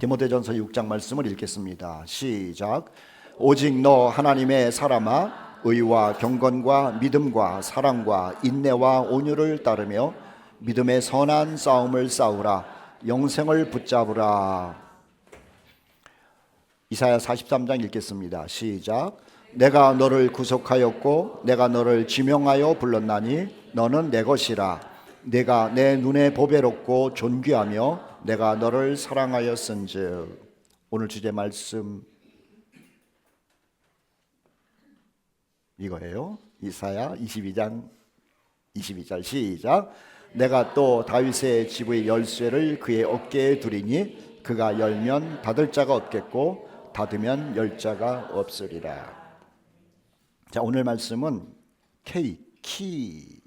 디모데전서 6장 말씀을 읽겠습니다. 시작. 오직 너 하나님의 사람아, 의와 경건과 믿음과 사랑과 인내와 온유를 따르며 믿음의 선한 싸움을 싸우라. 영생을 붙잡으라. 이사야 43장 읽겠습니다. 시작. 내가 너를 구속하였고 내가 너를 지명하여 불렀나니 너는 내 것이라. 내가 내 눈에 보배롭고 존귀하며 내가 너를 사랑하였은즉. 오늘 주제 말씀 이거예요. 이사야 22장 22절 시작. 내가 또 다윗의 집의 열쇠를 그의 어깨에 두리니 그가 열면 닫을 자가 없겠고 닫으면 열 자가 없으리라. 자, 오늘 말씀은 키에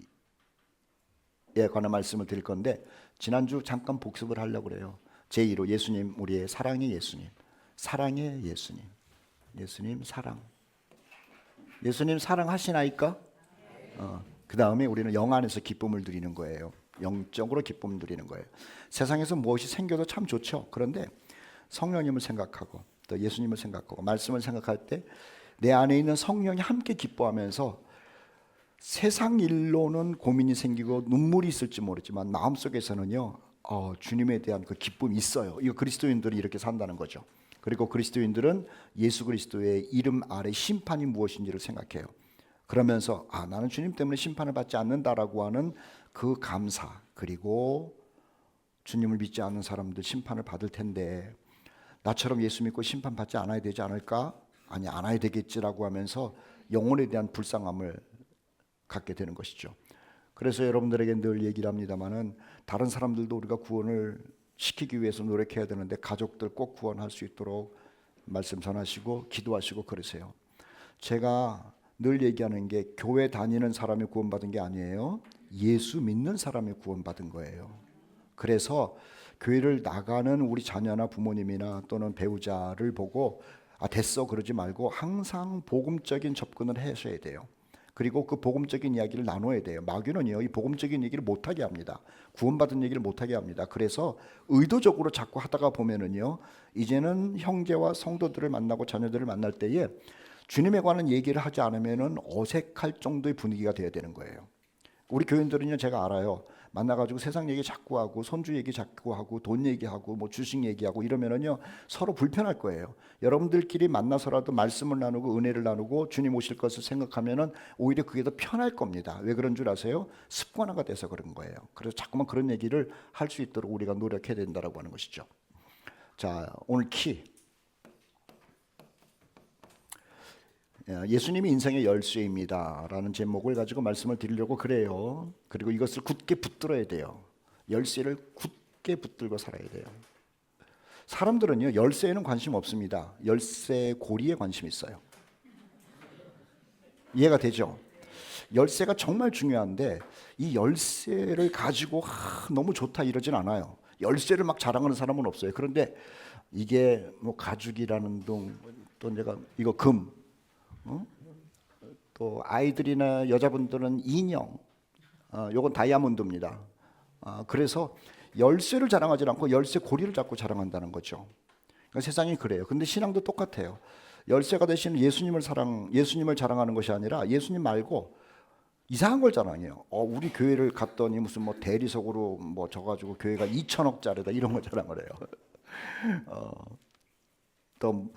관한 말씀을 드릴 건데, 지난주 잠깐 복습을 하려고 그래요. 제2로 예수님, 우리의 사랑의 예수님, 사랑의 예수님, 예수님 사랑. 예수님 사랑하시나이까? 그 다음에 우리는 영 안에서 기쁨을 누리는 거예요. 영적으로 기쁨을 누리는 거예요. 세상에서 무엇이 생겨도 참 좋죠. 그런데 성령님을 생각하고 또 예수님을 생각하고 말씀을 생각할 때 내 안에 있는 성령이 함께 기뻐하면서 세상 일로는 고민이 생기고 눈물이 있을지 모르지만 마음속에서는요, 주님에 대한 그 기쁨이 있어요. 이거 그리스도인들이 이렇게 산다는 거죠. 그리고 그리스도인들은 예수 그리스도의 이름 아래 심판이 무엇인지를 생각해요. 그러면서 나는 주님 때문에 심판을 받지 않는다라고 하는 그 감사, 그리고 주님을 믿지 않는 사람들 심판을 받을 텐데 나처럼 예수 믿고 심판 받지 않아야 되지 않을까? 아니, 않아야 되겠지라고 하면서 영혼에 대한 불쌍함을 갖게 되는 것이죠. 그래서 여러분들에게 늘 얘기를 합니다마는 다른 사람들도 우리가 구원을 시키기 위해서 노력해야 되는데 가족들 꼭 구원할 수 있도록 말씀 전하시고 기도하시고 그러세요. 제가 늘 얘기하는 게 교회 다니는 사람이 구원받은 게 아니에요. 예수 믿는 사람이 구원받은 거예요. 그래서 교회를 나가는 우리 자녀나 부모님이나 또는 배우자를 보고 됐어 그러지 말고 항상 복음적인 접근을 하셔야 돼요. 그리고 그 복음적인 이야기를 나눠야 돼요. 마귀는요, 이 복음적인 얘기를 못하게 합니다. 구원받은 얘기를 못하게 합니다. 그래서 의도적으로 자꾸 하다가 보면은요, 이제는 형제와 성도들을 만나고 자녀들을 만날 때에 주님에 관한 얘기를 하지 않으면은 어색할 정도의 분위기가 돼야 되는 거예요. 우리 교인들은요, 제가 알아요. 만나가지고 세상 얘기 자꾸 하고 손주 얘기 자꾸 하고 돈 얘기하고 뭐 주식 얘기하고 이러면은요, 서로 불편할 거예요. 여러분들끼리 만나서라도 말씀을 나누고 은혜를 나누고 주님 오실 것을 생각하면은 오히려 그게 더 편할 겁니다. 왜 그런 줄 아세요? 습관화가 돼서 그런 거예요. 그래서 자꾸만 그런 얘기를 할 수 있도록 우리가 노력해야 된다라고 하는 것이죠. 자, 오늘 예수님이 인생의 열쇠입니다 라는 제목을 가지고 말씀을 드리려고 그래요. 그리고 이것을 굳게 붙들어야 돼요. 열쇠를 굳게 붙들고 살아야 돼요. 사람들은요, 열쇠에는 관심 없습니다. 열쇠 고리에 관심 있어요. 이해가 되죠? 열쇠가 정말 중요한데 이 열쇠를 가지고 너무 좋다 이러진 않아요. 열쇠를 막 자랑하는 사람은 없어요. 그런데 이게 뭐 가죽이라는 둥, 또 내가 이거 금, 또 아이들이나 여자분들은 인형, 요건 다이아몬드입니다. 그래서 열쇠를 자랑하지 않고 열쇠 고리를 잡고 자랑한다는 거죠. 그러니까 세상이 그래요. 근데 신앙도 똑같아요. 열쇠가 되시는 예수님을 자랑하는 것이 아니라 예수님 말고 이상한 걸 자랑해요. 우리 교회를 갔더니 무슨 뭐 대리석으로 뭐 져가지고 교회가 2천억짜리다 이런 걸 자랑을 해요. 또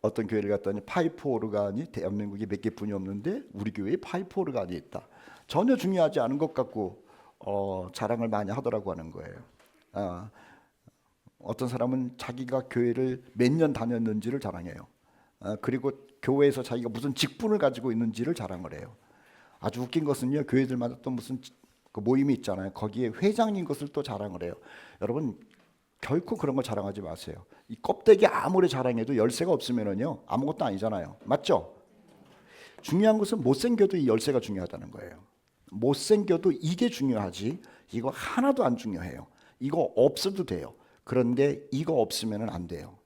어떤 교회를 갔더니 파이프 오르간이 대한민국에 몇 개뿐이 없는데 우리 교회에 파이프 오르간이 있다. 전혀 중요하지 않은 것 같고 자랑을 많이 하더라고 하는 거예요. 어떤 사람은 자기가 교회를 몇 년 다녔는지를 자랑해요. 그리고 교회에서 자기가 무슨 직분을 가지고 있는지를 자랑을 해요. 아주 웃긴 것은요, 교회들마다 또 무슨 그 모임이 있잖아요. 거기에 회장인 것을 또 자랑을 해요. 여러분, 결코 그런 거 자랑하지 마세요. 이 껍데기 아무리 자랑해도 열쇠가 없으면은요, 아무것도 아니잖아요. 맞죠? 중요한 것은 못생겨도 이 열쇠가 중요하다는 거예요. 못생겨도 이게 중요하지 이거 하나도 안 중요해요. 이거 없어도 돼요. 그런데 이거 없으면 안 돼요.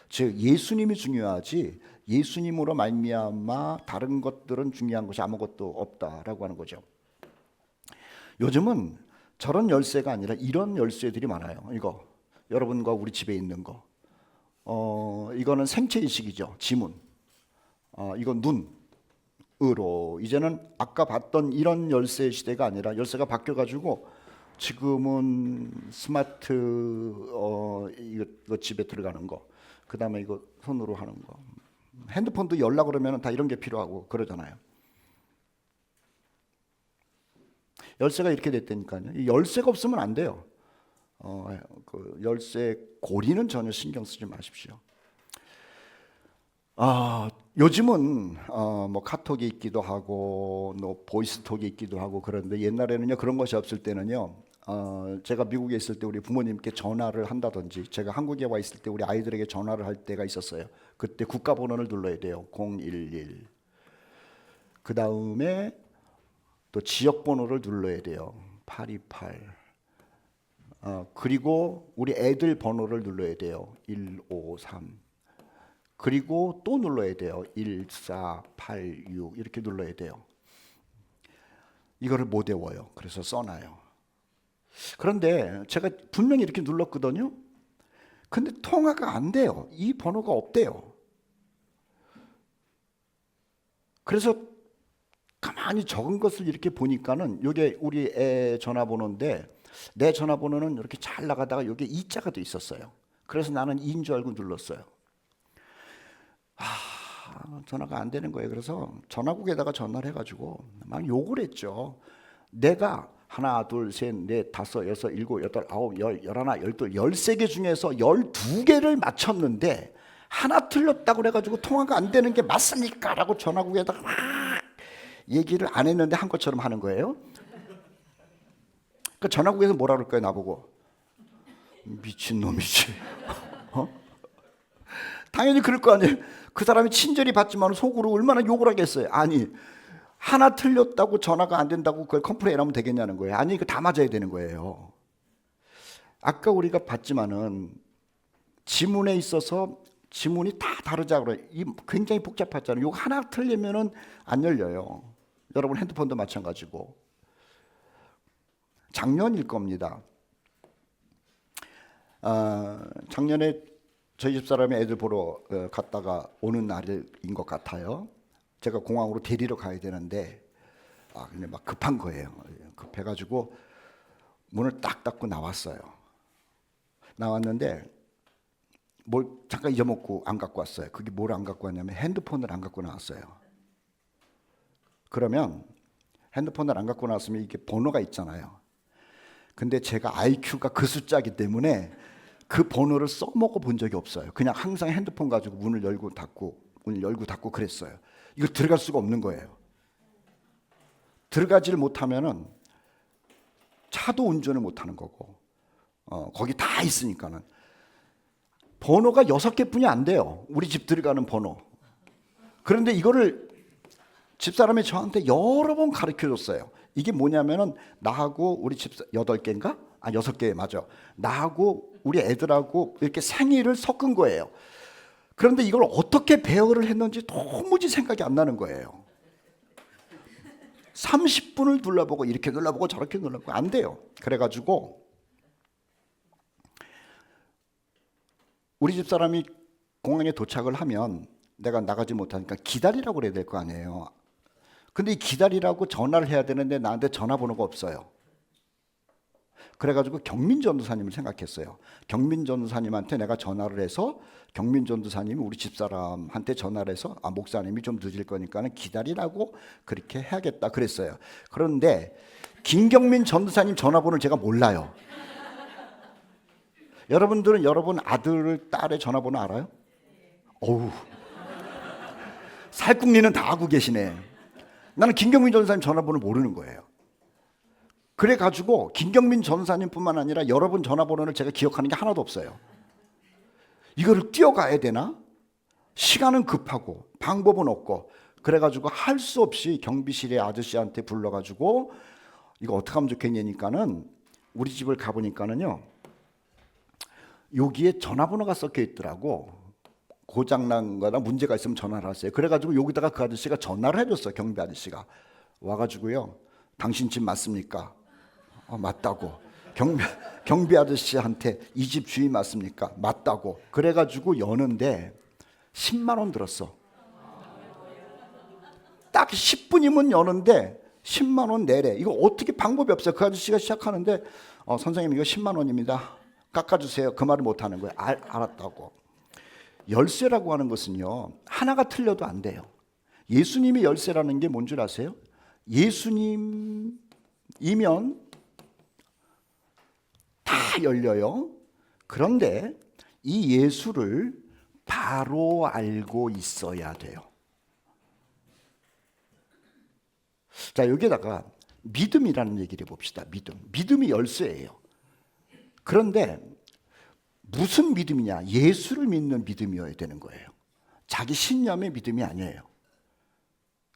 즉 예수님이 중요하지 예수님으로 말미암아 다른 것들은 중요한 것이 아무것도 없다라고 하는 거죠. 요즘은 저런 열쇠가 아니라 이런 열쇠들이 많아요. 이거 여러분과 우리 집에 있는 거, 이거는 생체 이식이죠. 지문. 이건 눈으로. 이제는 아까 봤던 이런 열쇠 시대가 아니라 열쇠가 바뀌어가지고 지금은 스마트 이거 집에 들어가는 거. 그 다음에 이거 손으로 하는 거. 핸드폰도 열라 그러면 다 이런 게 필요하고 그러잖아요. 열쇠가 이렇게 됐다니까요. 이 열쇠가 없으면 안 돼요. 그 열쇠 고리는 전혀 신경 쓰지 마십시오. 요즘은 뭐 카톡이 있기도 하고 뭐 보이스톡이 있기도 하고 그런데 옛날에는요 그런 것이 없을 때는요 제가 미국에 있을 때 우리 부모님께 전화를 한다든지 제가 한국에 와 있을 때 우리 아이들에게 전화를 할 때가 있었어요. 그때 국가번호를 눌러야 돼요. 011. 그 다음에 또 지역번호를 눌러야 돼요. 828. 그리고 우리 애들 번호를 눌러야 돼요. 153. 그리고 또 눌러야 돼요. 1486 이렇게 눌러야 돼요. 이거를 못 외워요. 그래서 써놔요. 그런데 제가 분명히 이렇게 눌렀거든요. 근데 통화가 안 돼요. 이 번호가 없대요. 그래서 가만히 적은 것을 이렇게 보니까는 이게 우리 애 전화번호인데 내 전화번호는 이렇게 잘 나가다가 여기에 이자가 돼 있었어요. 그래서 나는 2인 줄 알고 눌렀어요. 전화가 안 되는 거예요. 그래서 전화국에다가 전화를 해가지고 막 욕을 했죠. 내가 하나, 둘, 셋, 넷, 다섯, 여섯, 일곱, 여덟, 아홉, 열, 열하나, 열둘, 13개 중에서 12개를 맞췄는데 하나 틀렸다고 그래가지고 통화가 안 되는 게 맞습니까? 라고 전화국에다가 막 얘기를 안 했는데 한 것처럼 하는 거예요. 그 전화국에서 뭐라 그럴까요? 나보고 미친놈이지. 당연히 그럴 거 아니에요. 그 사람이 친절히 받지만 속으로 얼마나 욕을 하겠어요. 아니 하나 틀렸다고 전화가 안 된다고 그걸 컴플레인하면 되겠냐는 거예요. 아니 이거 다 맞아야 되는 거예요. 아까 우리가 봤지만은 지문에 있어서 지문이 다 다르자 그래요. 이 굉장히 복잡하잖아요. 이거 하나 틀리면은 안 열려요. 여러분 핸드폰도 마찬가지고. 작년일 겁니다. 작년에 저희 집사람이 애들 보러 갔다가 오는 날인 것 같아요. 제가 공항으로 데리러 가야 되는데 근데 막 급한 거예요. 급해가지고 문을 딱 닫고 나왔어요. 나왔는데 뭘 잠깐 잊어먹고 안 갖고 왔어요. 그게 뭘 안 갖고 왔냐면 핸드폰을 안 갖고 나왔어요. 그러면 핸드폰을 안 갖고 나왔으면 이게 번호가 있잖아요. 근데 제가 IQ가 그 숫자이기 때문에 그 번호를 써먹어 본 적이 없어요. 그냥 항상 핸드폰 가지고 문을 열고 닫고 그랬어요. 이거 들어갈 수가 없는 거예요. 들어가지를 못하면은 차도 운전을 못하는 거고 거기 다 있으니까는 번호가 6개뿐이 안 돼요. 우리 집 들어가는 번호. 그런데 이거를 집사람이 저한테 여러 번 가르쳐줬어요. 이게 뭐냐면은 나하고 우리 집사 8개인가? 6개 맞아. 나하고 우리 애들하고 이렇게 생일을 섞은 거예요. 그런데 이걸 어떻게 배열을 했는지 도무지 생각이 안 나는 거예요. 30분을 눌러보고 이렇게 눌러보고 저렇게 눌러보고 안 돼요. 그래가지고 우리 집사람이 공항에 도착을 하면 내가 나가지 못하니까 기다리라고 그래야 될 거 아니에요. 근데 이 기다리라고 전화를 해야 되는데 나한테 전화번호가 없어요. 그래가지고 경민 전도사님을 생각했어요. 경민 전도사님한테 내가 전화를 해서 경민 전도사님이 우리 집사람한테 전화를 해서 목사님이 좀 늦을 거니까는 기다리라고 그렇게 해야겠다 그랬어요. 그런데 김경민 전도사님 전화번호를 제가 몰라요. 여러분들은 여러분 아들, 딸의 전화번호 알아요? 어우, 살궁리는 다 알고 계시네. 나는 김경민 전도사님 전화번호를 모르는 거예요. 그래가지고 김경민 전사님뿐만 아니라 여러분 전화번호를 제가 기억하는 게 하나도 없어요. 이거를 뛰어가야 되나? 시간은 급하고 방법은 없고 그래가지고 할 수 없이 경비실의 아저씨한테 불러가지고 이거 어떻게 하면 좋겠냐니까는 우리 집을 가보니까는요 여기에 전화번호가 섞여 있더라고. 고장난 거나 문제가 있으면 전화를 하세요. 그래가지고 여기다가 그 아저씨가 전화를 해줬어. 경비 아저씨가 와가지고요 당신 집 맞습니까? 맞다고. 경비 아저씨한테 이 집 주인 맞습니까? 맞다고. 그래가지고 여는데 10만 원 들었어. 딱 10분이면 여는데 10만 원 내래. 이거 어떻게 방법이 없어요. 그 아저씨가 시작하는데 선생님 이거 10만 원입니다. 깎아주세요. 그 말을 못하는 거예요. 알았다고. 열쇠라고 하는 것은요, 하나가 틀려도 안 돼요. 예수님이 열쇠라는 게 뭔 줄 아세요? 예수님이면 다 열려요. 그런데 이 예수를 바로 알고 있어야 돼요. 자, 여기다가 믿음이라는 얘기를 해봅시다. 믿음이 열쇠예요. 그런데 무슨 믿음이냐? 예수를 믿는 믿음이어야 되는 거예요. 자기 신념의 믿음이 아니에요.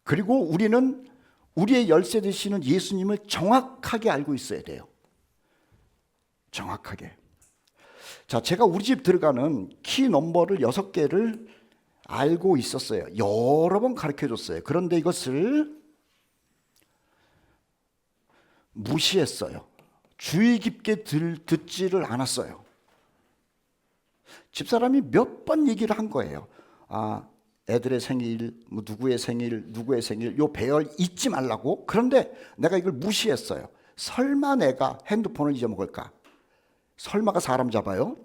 그리고 우리는 우리의 열쇠 되시는 예수님을 정확하게 알고 있어야 돼요. 정확하게. 자, 제가 우리 집 들어가는 키 넘버를 6개를 알고 있었어요. 여러 번 가르쳐 줬어요. 그런데 이것을 무시했어요. 주의 깊게 듣지를 않았어요. 집사람이 몇 번 얘기를 한 거예요. 애들의 생일, 누구의 생일, 요 배열 잊지 말라고. 그런데 내가 이걸 무시했어요. 설마 내가 핸드폰을 잊어먹을까? 설마가 사람 잡아요?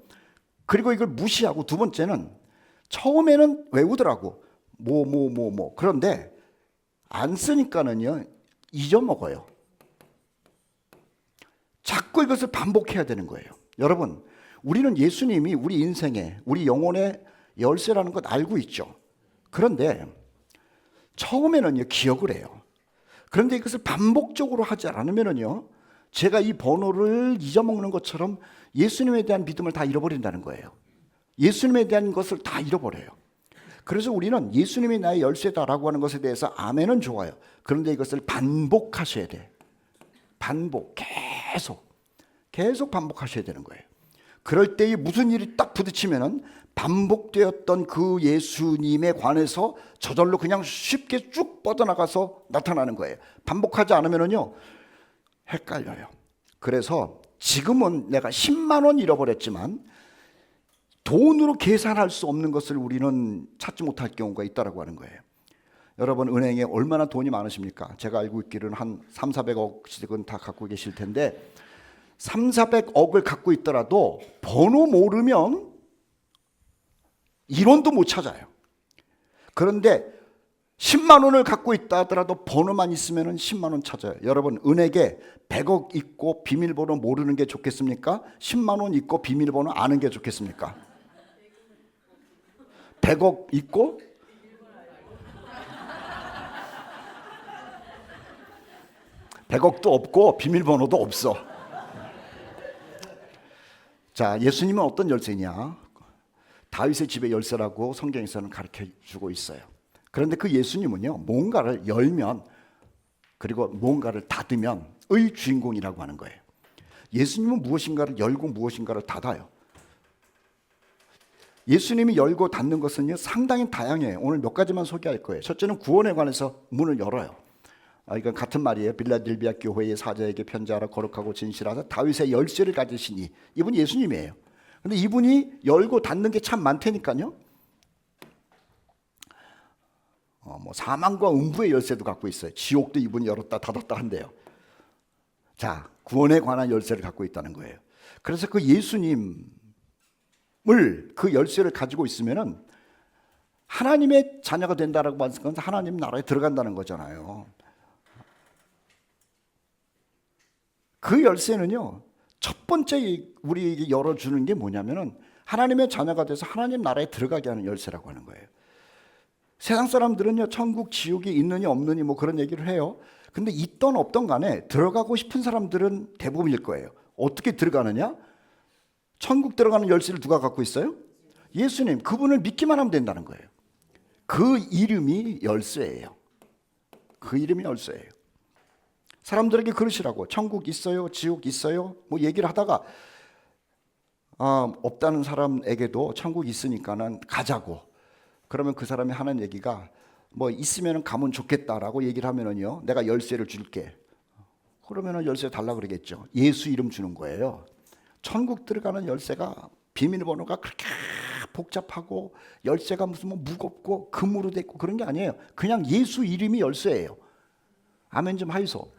그리고 이걸 무시하고, 두 번째는 처음에는 외우더라고. 그런데 안 쓰니까는요, 잊어먹어요. 자꾸 이것을 반복해야 되는 거예요. 여러분, 우리는 예수님이 우리 인생의, 우리 영혼의 열쇠라는 것 알고 있죠. 그런데 처음에는요, 기억을 해요. 그런데 이것을 반복적으로 하지 않으면요, 제가 이 번호를 잊어먹는 것처럼 예수님에 대한 믿음을 다 잃어버린다는 거예요. 예수님에 대한 것을 다 잃어버려요. 그래서 우리는 예수님이 나의 열쇠다라고 하는 것에 대해서 아멘은 좋아요. 그런데 이것을 반복하셔야 돼. 계속 반복하셔야 되는 거예요. 그럴 때에 무슨 일이 딱 부딪히면은 반복되었던 그 예수님에 관해서 저절로 그냥 쉽게 쭉 뻗어나가서 나타나는 거예요. 반복하지 않으면은요, 헷갈려요. 그래서 지금은 내가 10만 원 잃어버렸지만 돈으로 계산할 수 없는 것을 우리는 찾지 못할 경우가 있다라고 하는 거예요. 여러분, 은행에 얼마나 돈이 많으십니까? 제가 알고 있기로는 한 3, 400억씩은 다 갖고 계실 텐데 3, 400억을 갖고 있더라도 번호 모르면 1원도 못 찾아요. 그런데 10만 원을 갖고 있다 하더라도 번호만 있으면 10만 원 찾아요. 여러분, 은행에 100억 있고 비밀번호 모르는 게 좋겠습니까? 10만 원 있고 비밀번호 아는 게 좋겠습니까? 100억 있고 100억도 없고 비밀번호도 없어. 자, 예수님은 어떤 열쇠냐? 다윗의 집의 열쇠라고 성경에서는 가르쳐주고 있어요. 그런데 그 예수님은요, 뭔가를 열면, 그리고 뭔가를 닫으면 의 주인공이라고 하는 거예요. 예수님은 무엇인가를 열고 무엇인가를 닫아요. 예수님이 열고 닫는 것은요, 상당히 다양해요. 오늘 몇 가지만 소개할 거예요. 첫째는 구원에 관해서 문을 열어요. 이건 같은 말이에요. 빌라델비아 교회의 사자에게 편지하라, 거룩하고 진실하사 다윗의 열쇠를 가지시니, 이분 예수님이에요. 근데 이분이 열고 닫는 게 참 많다니까요. 사망과 음부의 열쇠도 갖고 있어요. 지옥도 이분이 열었다 닫았다 한대요. 자, 구원에 관한 열쇠를 갖고 있다는 거예요. 그래서 그 예수님을, 그 열쇠를 가지고 있으면은 하나님의 자녀가 된다라고 하는 건 하나님 나라에 들어간다는 거잖아요. 그 열쇠는요, 첫 번째 우리에게 열어주는 게 뭐냐면은 하나님의 자녀가 돼서 하나님 나라에 들어가게 하는 열쇠라고 하는 거예요. 세상 사람들은요, 천국, 지옥이 있느니 없느니 뭐 그런 얘기를 해요. 근데 있던 없던 간에 들어가고 싶은 사람들은 대부분일 거예요. 어떻게 들어가느냐? 천국 들어가는 열쇠를 누가 갖고 있어요? 예수님. 그분을 믿기만 하면 된다는 거예요. 그 이름이 열쇠예요. 그 이름이 열쇠예요. 사람들에게 그러시라고, 천국 있어요? 지옥 있어요? 뭐 얘기를 하다가 없다는 사람에게도 천국 있으니까는 가자고. 그러면 그 사람이 하는 얘기가 뭐 있으면 가면 좋겠다라고 얘기를 하면은요, 내가 열쇠를 줄게. 그러면은 열쇠 달라 그러겠죠. 예수 이름 주는 거예요. 천국 들어가는 열쇠가 비밀번호가 그렇게 복잡하고 열쇠가 무슨 뭐 무겁고 금으로 됐고 그런 게 아니에요. 그냥 예수 이름이 열쇠예요. 아멘 좀 하이소.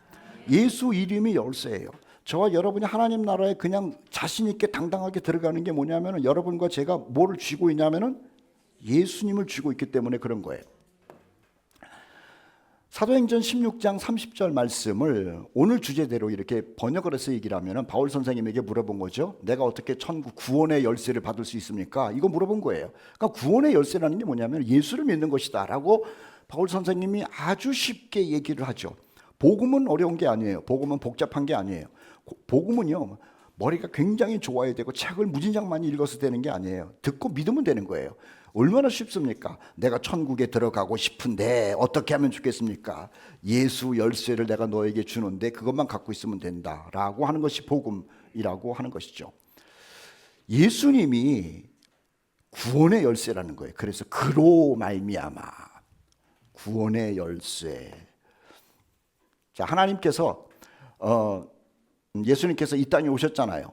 예수 이름이 열쇠예요. 저와 여러분이 하나님 나라에 그냥 자신 있게 당당하게 들어가는 게 뭐냐면은 여러분과 제가 뭐를 쥐고 있냐면은 예수님을 쥐고 있기 때문에 그런 거예요. 사도행전 16장 30절 말씀을 오늘 주제대로 이렇게 번역을 해서 얘기를 하면은 바울 선생님에게 물어본 거죠. 내가 어떻게 천국 구원의 열쇠를 받을 수 있습니까? 이거 물어본 거예요. 그러니까 구원의 열쇠라는 게 뭐냐면 예수를 믿는 것이다 라고 바울 선생님이 아주 쉽게 얘기를 하죠. 복음은 어려운 게 아니에요. 복음은 복잡한 게 아니에요. 복음은요, 머리가 굉장히 좋아야 되고 책을 무진장 많이 읽어서 되는 게 아니에요. 듣고 믿으면 되는 거예요. 얼마나 쉽습니까? 내가 천국에 들어가고 싶은데 어떻게 하면 좋겠습니까? 예수 열쇠를 내가 너에게 주는데 그것만 갖고 있으면 된다라고 하는 것이 복음이라고 하는 것이죠. 예수님이 구원의 열쇠라는 거예요. 그래서 그로 말미암아 구원의 열쇠. 자, 하나님께서 예수님께서 이 땅에 오셨잖아요.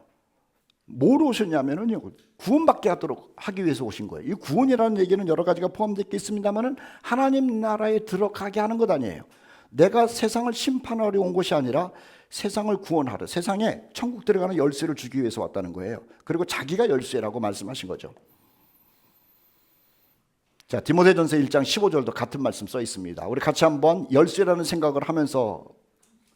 뭐로 오셨냐면요, 구원받게 하기 위해서 오신 거예요. 이 구원이라는 얘기는 여러 가지가 포함되어 있습니다만은 하나님 나라에 들어가게 하는 것 아니에요. 내가 세상을 심판하러 온 것이 아니라 세상을 구원하러, 세상에 천국 들어가는 열쇠를 주기 위해서 왔다는 거예요. 그리고 자기가 열쇠라고 말씀하신 거죠. 자, 디모데전서 1장 15절도 같은 말씀 써 있습니다. 우리 같이 한번 열쇠라는 생각을 하면서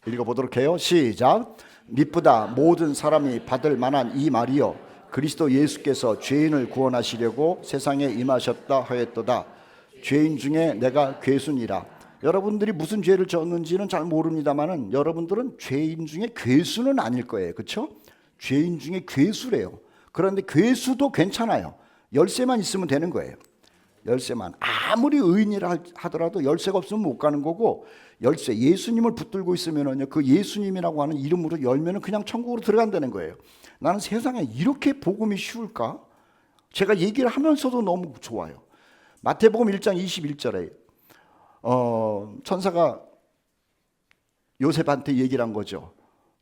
읽어보도록 해요. 시작. 미쁘다 모든 사람이 받을 만한 이 말이요 그리스도 예수께서 죄인을 구원하시려고 세상에 임하셨다 하였도다. 죄인 중에 내가 괴순이라. 여러분들이 무슨 죄를 졌는지는 잘 모릅니다만은 여러분들은 죄인 중에 괴수는 아닐 거예요. 그렇죠? 죄인 중에 괴수래요. 그런데 괴수도 괜찮아요. 열쇠만 있으면 되는 거예요. 열쇠만. 아무리 의인이라 하더라도 열쇠가 없으면 못 가는 거고, 열쇠 예수님을 붙들고 있으면은요, 그 예수님이라고 하는 이름으로 열면은 그냥 천국으로 들어간다는 거예요. 나는 세상에 이렇게 복음이 쉬울까? 제가 얘기를 하면서도 너무 좋아요. 마태복음 1장 21절에 천사가 요셉한테 얘기를 한 거죠.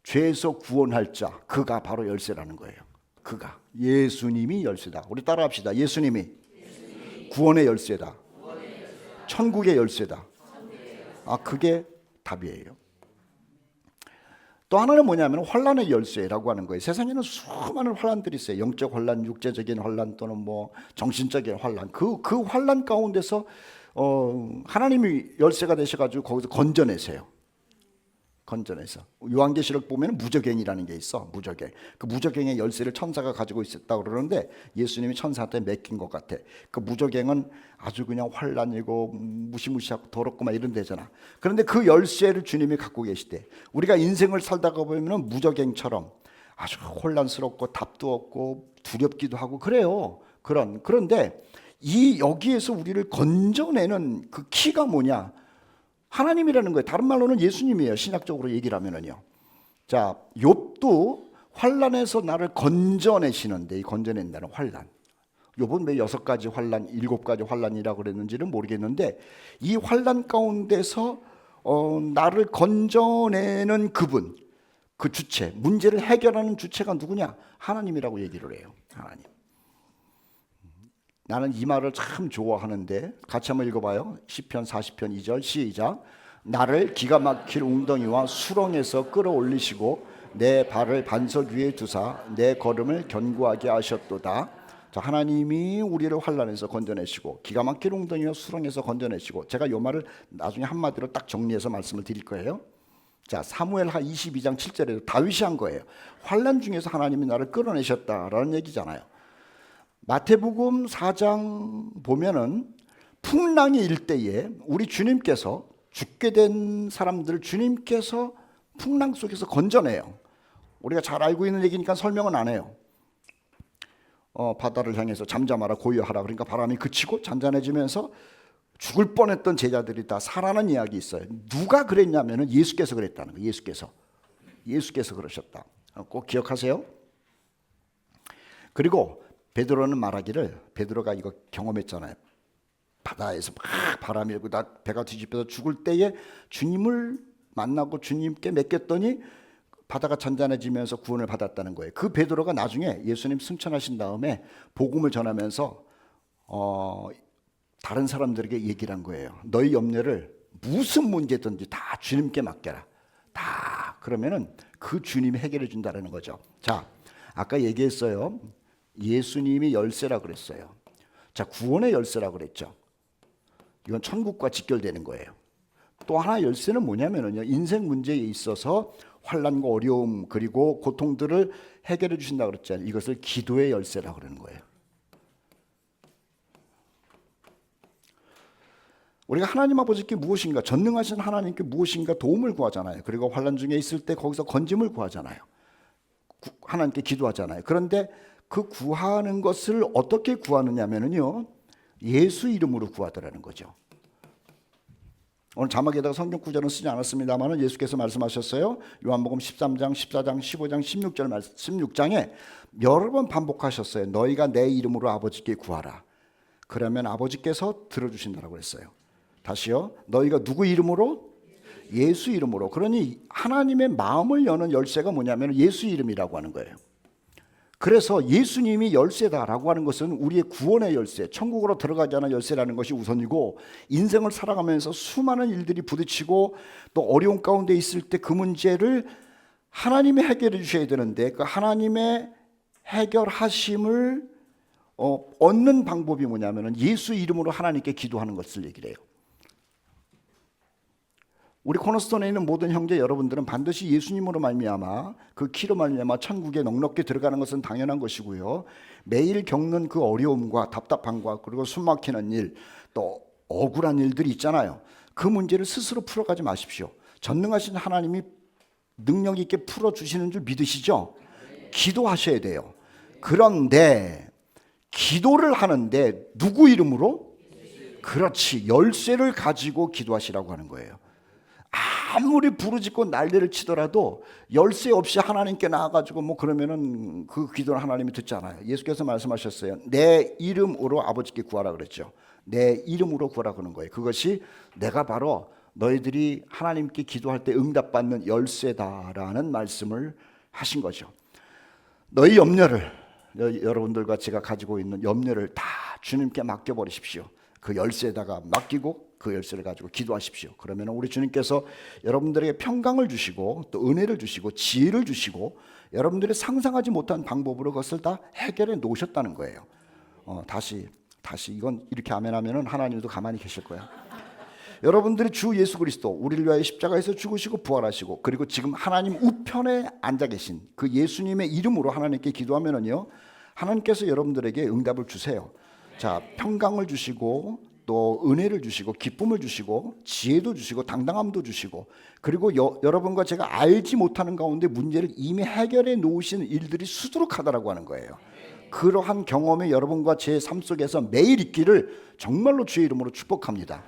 죄에서 구원할 자, 그가 바로 열쇠라는 거예요. 그가, 예수님이 열쇠다. 우리 따라합시다. 예수님이 구원의 열쇠다. 천국의 열쇠다. 아, 그게 답이에요. 또 하나는 뭐냐면 환란의 열쇠라고 하는 거예요. 세상에는 수많은 환란들이 있어요. 영적 환란, 육체적인 환란 또는 뭐 정신적인 환란. 그 환란 가운데서 하나님이 열쇠가 되셔가지고 거기서 건져내세요. 건져내서 요한계시록 보면 무저갱이라는 게 있어. 무저갱. 그 무저갱의 열쇠를 천사가 가지고 있었다고 그러는데 예수님이 천사한테 맡긴 것 같아. 그 무저갱은 아주 그냥 환란이고 무시무시하고 더럽고 막 이런 데잖아. 그런데 그 열쇠를 주님이 갖고 계시대. 우리가 인생을 살다가 보면 무저갱처럼 아주 혼란스럽고 답도 없고 두렵기도 하고 그래요. 그런데 이 여기에서 우리를 건져내는 그 키가 뭐냐? 하나님이라는 거예요. 다른 말로는 예수님이에요. 신약적으로 얘기를 하면은요. 자, 욥도 환란에서 나를 건져내시는데, 이 건져낸다는 환란. 욥은 왜 6가지 환란, 7가지 환란이라고 그랬는지는 모르겠는데 이 환란 가운데서 나를 건져내는 그분, 그 주체, 문제를 해결하는 주체가 누구냐? 하나님이라고 얘기를 해요. 하나님. 나는 이 말을 참 좋아하는데 같이 한번 읽어봐요. 시편 40편 2절 시작. 나를 기가 막힐 웅덩이와 수렁에서 끌어올리시고 내 발을 반석 위에 두사 내 걸음을 견고하게 하셨도다. 자, 하나님이 우리를 환난에서 건져내시고 기가 막힐 웅덩이와 수렁에서 건져내시고, 제가 이 말을 나중에 한마디로 딱 정리해서 말씀을 드릴 거예요. 자, 사무엘하 22장 7절에도 다윗이 한 거예요. 환난 중에서 하나님이 나를 끌어내셨다라는 얘기잖아요. 마태복음 4장 보면은 풍랑이 일 때에 우리 주님께서 죽게 된 사람들을 주님께서 풍랑 속에서 건져내요. 우리가 잘 알고 있는 얘기니까 설명은 안 해요. 바다를 향해서 잠잠하라 고요하라, 그러니까 바람이 그치고 잔잔해지면서 죽을 뻔했던 제자들이 다 살아난 이야기 있어요. 누가 그랬냐면은 예수께서 그랬다는 거예요. 예수께서 그러셨다. 꼭 기억하세요. 그리고 베드로는 말하기를, 베드로가 이거 경험했잖아요. 바다에서 막 바람이 일고 나 배가 뒤집혀서 죽을 때에 주님을 만나고 주님께 맡겼더니 바다가 잔잔해지면서 구원을 받았다는 거예요. 그 베드로가 나중에 예수님 승천하신 다음에 복음을 전하면서 다른 사람들에게 얘기를 한 거예요. 너희 염려를 무슨 문제든지 다 주님께 맡겨라. 다 그러면은 그 주님이 해결해 준다는 거죠. 자, 아까 얘기했어요. 예수님이 열쇠라 그랬어요. 자, 구원의 열쇠라 그랬죠. 이건 천국과 직결되는 거예요. 또 하나 열쇠는 뭐냐면요, 인생 문제에 있어서 환난과 어려움 그리고 고통들을 해결해 주신다 그랬잖아요. 이것을 기도의 열쇠라 그러는 거예요. 우리가 하나님 아버지께 무엇인가, 전능하신 하나님께 무엇인가 도움을 구하잖아요. 그리고 환난 중에 있을 때 거기서 건짐을 구하잖아요. 하나님께 기도하잖아요. 그런데 그 구하는 것을 어떻게 구하느냐면요, 예수 이름으로 구하더라는 거죠. 오늘 자막에다가 성경 구절은 쓰지 않았습니다만 예수께서 말씀하셨어요. 요한복음 13장, 14장, 15장, 16장에 여러 번 반복하셨어요. 너희가 내 이름으로 아버지께 구하라. 그러면 아버지께서 들어주신다고 했어요. 다시요. 너희가 누구 이름으로? 예수 이름으로. 그러니 하나님의 마음을 여는 열쇠가 뭐냐면 예수 이름이라고 하는 거예요. 그래서 예수님이 열쇠다라고 하는 것은 우리의 구원의 열쇠, 천국으로 들어가지 않은 열쇠라는 것이 우선이고, 인생을 살아가면서 수많은 일들이 부딪히고 또 어려운 가운데 있을 때 그 문제를 하나님이 해결해 주셔야 되는데, 그 하나님의 해결하심을 얻는 방법이 뭐냐면 예수 이름으로 하나님께 기도하는 것을 얘기를 해요. 우리 코너스톤에 있는 모든 형제 여러분들은 반드시 예수님으로 말미암아, 그 키로 말미암아 천국에 넉넉히 들어가는 것은 당연한 것이고요. 매일 겪는 그 어려움과 답답함과 그리고 숨막히는 일, 또 억울한 일들이 있잖아요. 그 문제를 스스로 풀어가지 마십시오. 전능하신 하나님이 능력 있게 풀어주시는 줄 믿으시죠? 기도하셔야 돼요. 그런데 기도를 하는데 누구 이름으로? 그렇지, 열쇠를 가지고 기도하시라고 하는 거예요. 아무리 부르짖고 난리를 치더라도 열쇠 없이 하나님께 나아가지고 그러면은 그 기도는 하나님이 듣지 않아요. 예수께서 말씀하셨어요. 내 이름으로 아버지께 구하라 그랬죠. 내 이름으로 구하라 그러는 거예요. 그것이 내가 바로 너희들이 하나님께 기도할 때 응답받는 열쇠다라는 말씀을 하신 거죠. 너희 염려를, 여러분들과 제가 가지고 있는 염려를 다 주님께 맡겨버리십시오. 그 열쇠에다가 맡기고 그 열쇠를 가지고 기도하십시오. 그러면 우리 주님께서 여러분들에게 평강을 주시고 또 은혜를 주시고 지혜를 주시고 여러분들이 상상하지 못한 방법으로 그것을 다 해결해 놓으셨다는 거예요. 다시 이건 이렇게 아멘하면은 하나님도 가만히 계실 거야. 여러분들이 주 예수 그리스도 우리를 위하여 십자가에서 죽으시고 부활하시고 그리고 지금 하나님 우편에 앉아 계신 그 예수님의 이름으로 하나님께 기도하면은요, 하나님께서 여러분들에게 응답을 주세요. 자, 평강을 주시고 또 은혜를 주시고 기쁨을 주시고 지혜도 주시고 당당함도 주시고, 그리고 여러분과 제가 알지 못하는 가운데 문제를 이미 해결해 놓으신 일들이 수두룩하다라고 하는 거예요. 그러한 경험이 여러분과 제 삶 속에서 매일 있기를 정말로 주의 이름으로 축복합니다.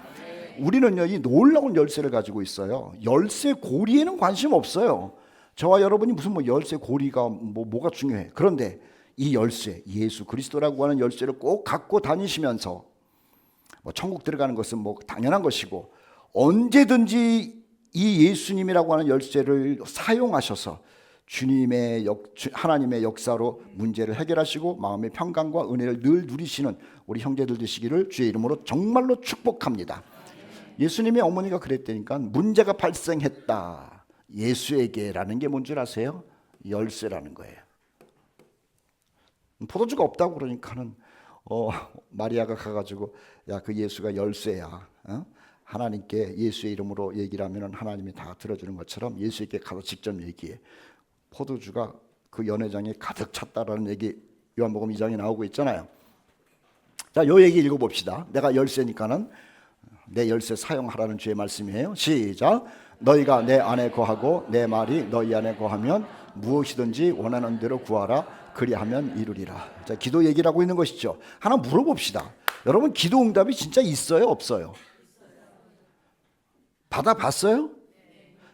우리는요, 이 놀라운 열쇠를 가지고 있어요. 열쇠 고리에는 관심 없어요. 저와 여러분이 무슨 열쇠 고리가 뭐가 중요해. 그런데 이 열쇠, 예수 그리스도라고 하는 열쇠를 꼭 갖고 다니시면서 천국 들어가는 것은 당연한 것이고, 언제든지 이 예수님이라고 하는 열쇠를 사용하셔서 하나님의 역사로 문제를 해결하시고 마음의 평강과 은혜를 늘 누리시는 우리 형제들 되시기를 주의 이름으로 정말로 축복합니다. 예수님의 어머니가 그랬다니까, 문제가 발생했다 예수에게라는 게 뭔 줄 아세요? 열쇠라는 거예요. 포도주가 없다고 그러니까는 마리아가 가가지고 야, 그 예수가 열쇠야. 하나님께 예수의 이름으로 얘기를 하면 하나님이 다 들어주는 것처럼 예수에게 가서 직접 얘기해. 포도주가 그 연회장에 가득 찼다라는 얘기 요한복음 2장에 나오고 있잖아요. 자, 요 얘기 읽어봅시다. 내가 열쇠니까는 내 열쇠 사용하라는 주의 말씀이에요. 시작. 너희가 내 안에 거하고 내 말이 너희 안에 거하면 무엇이든지 원하는 대로 구하라. 그리하면 이루리라. 자, 기도 얘기를 하고 있는 것이죠. 하나 물어봅시다. 여러분, 기도 응답이 진짜 있어요, 없어요? 받아봤어요?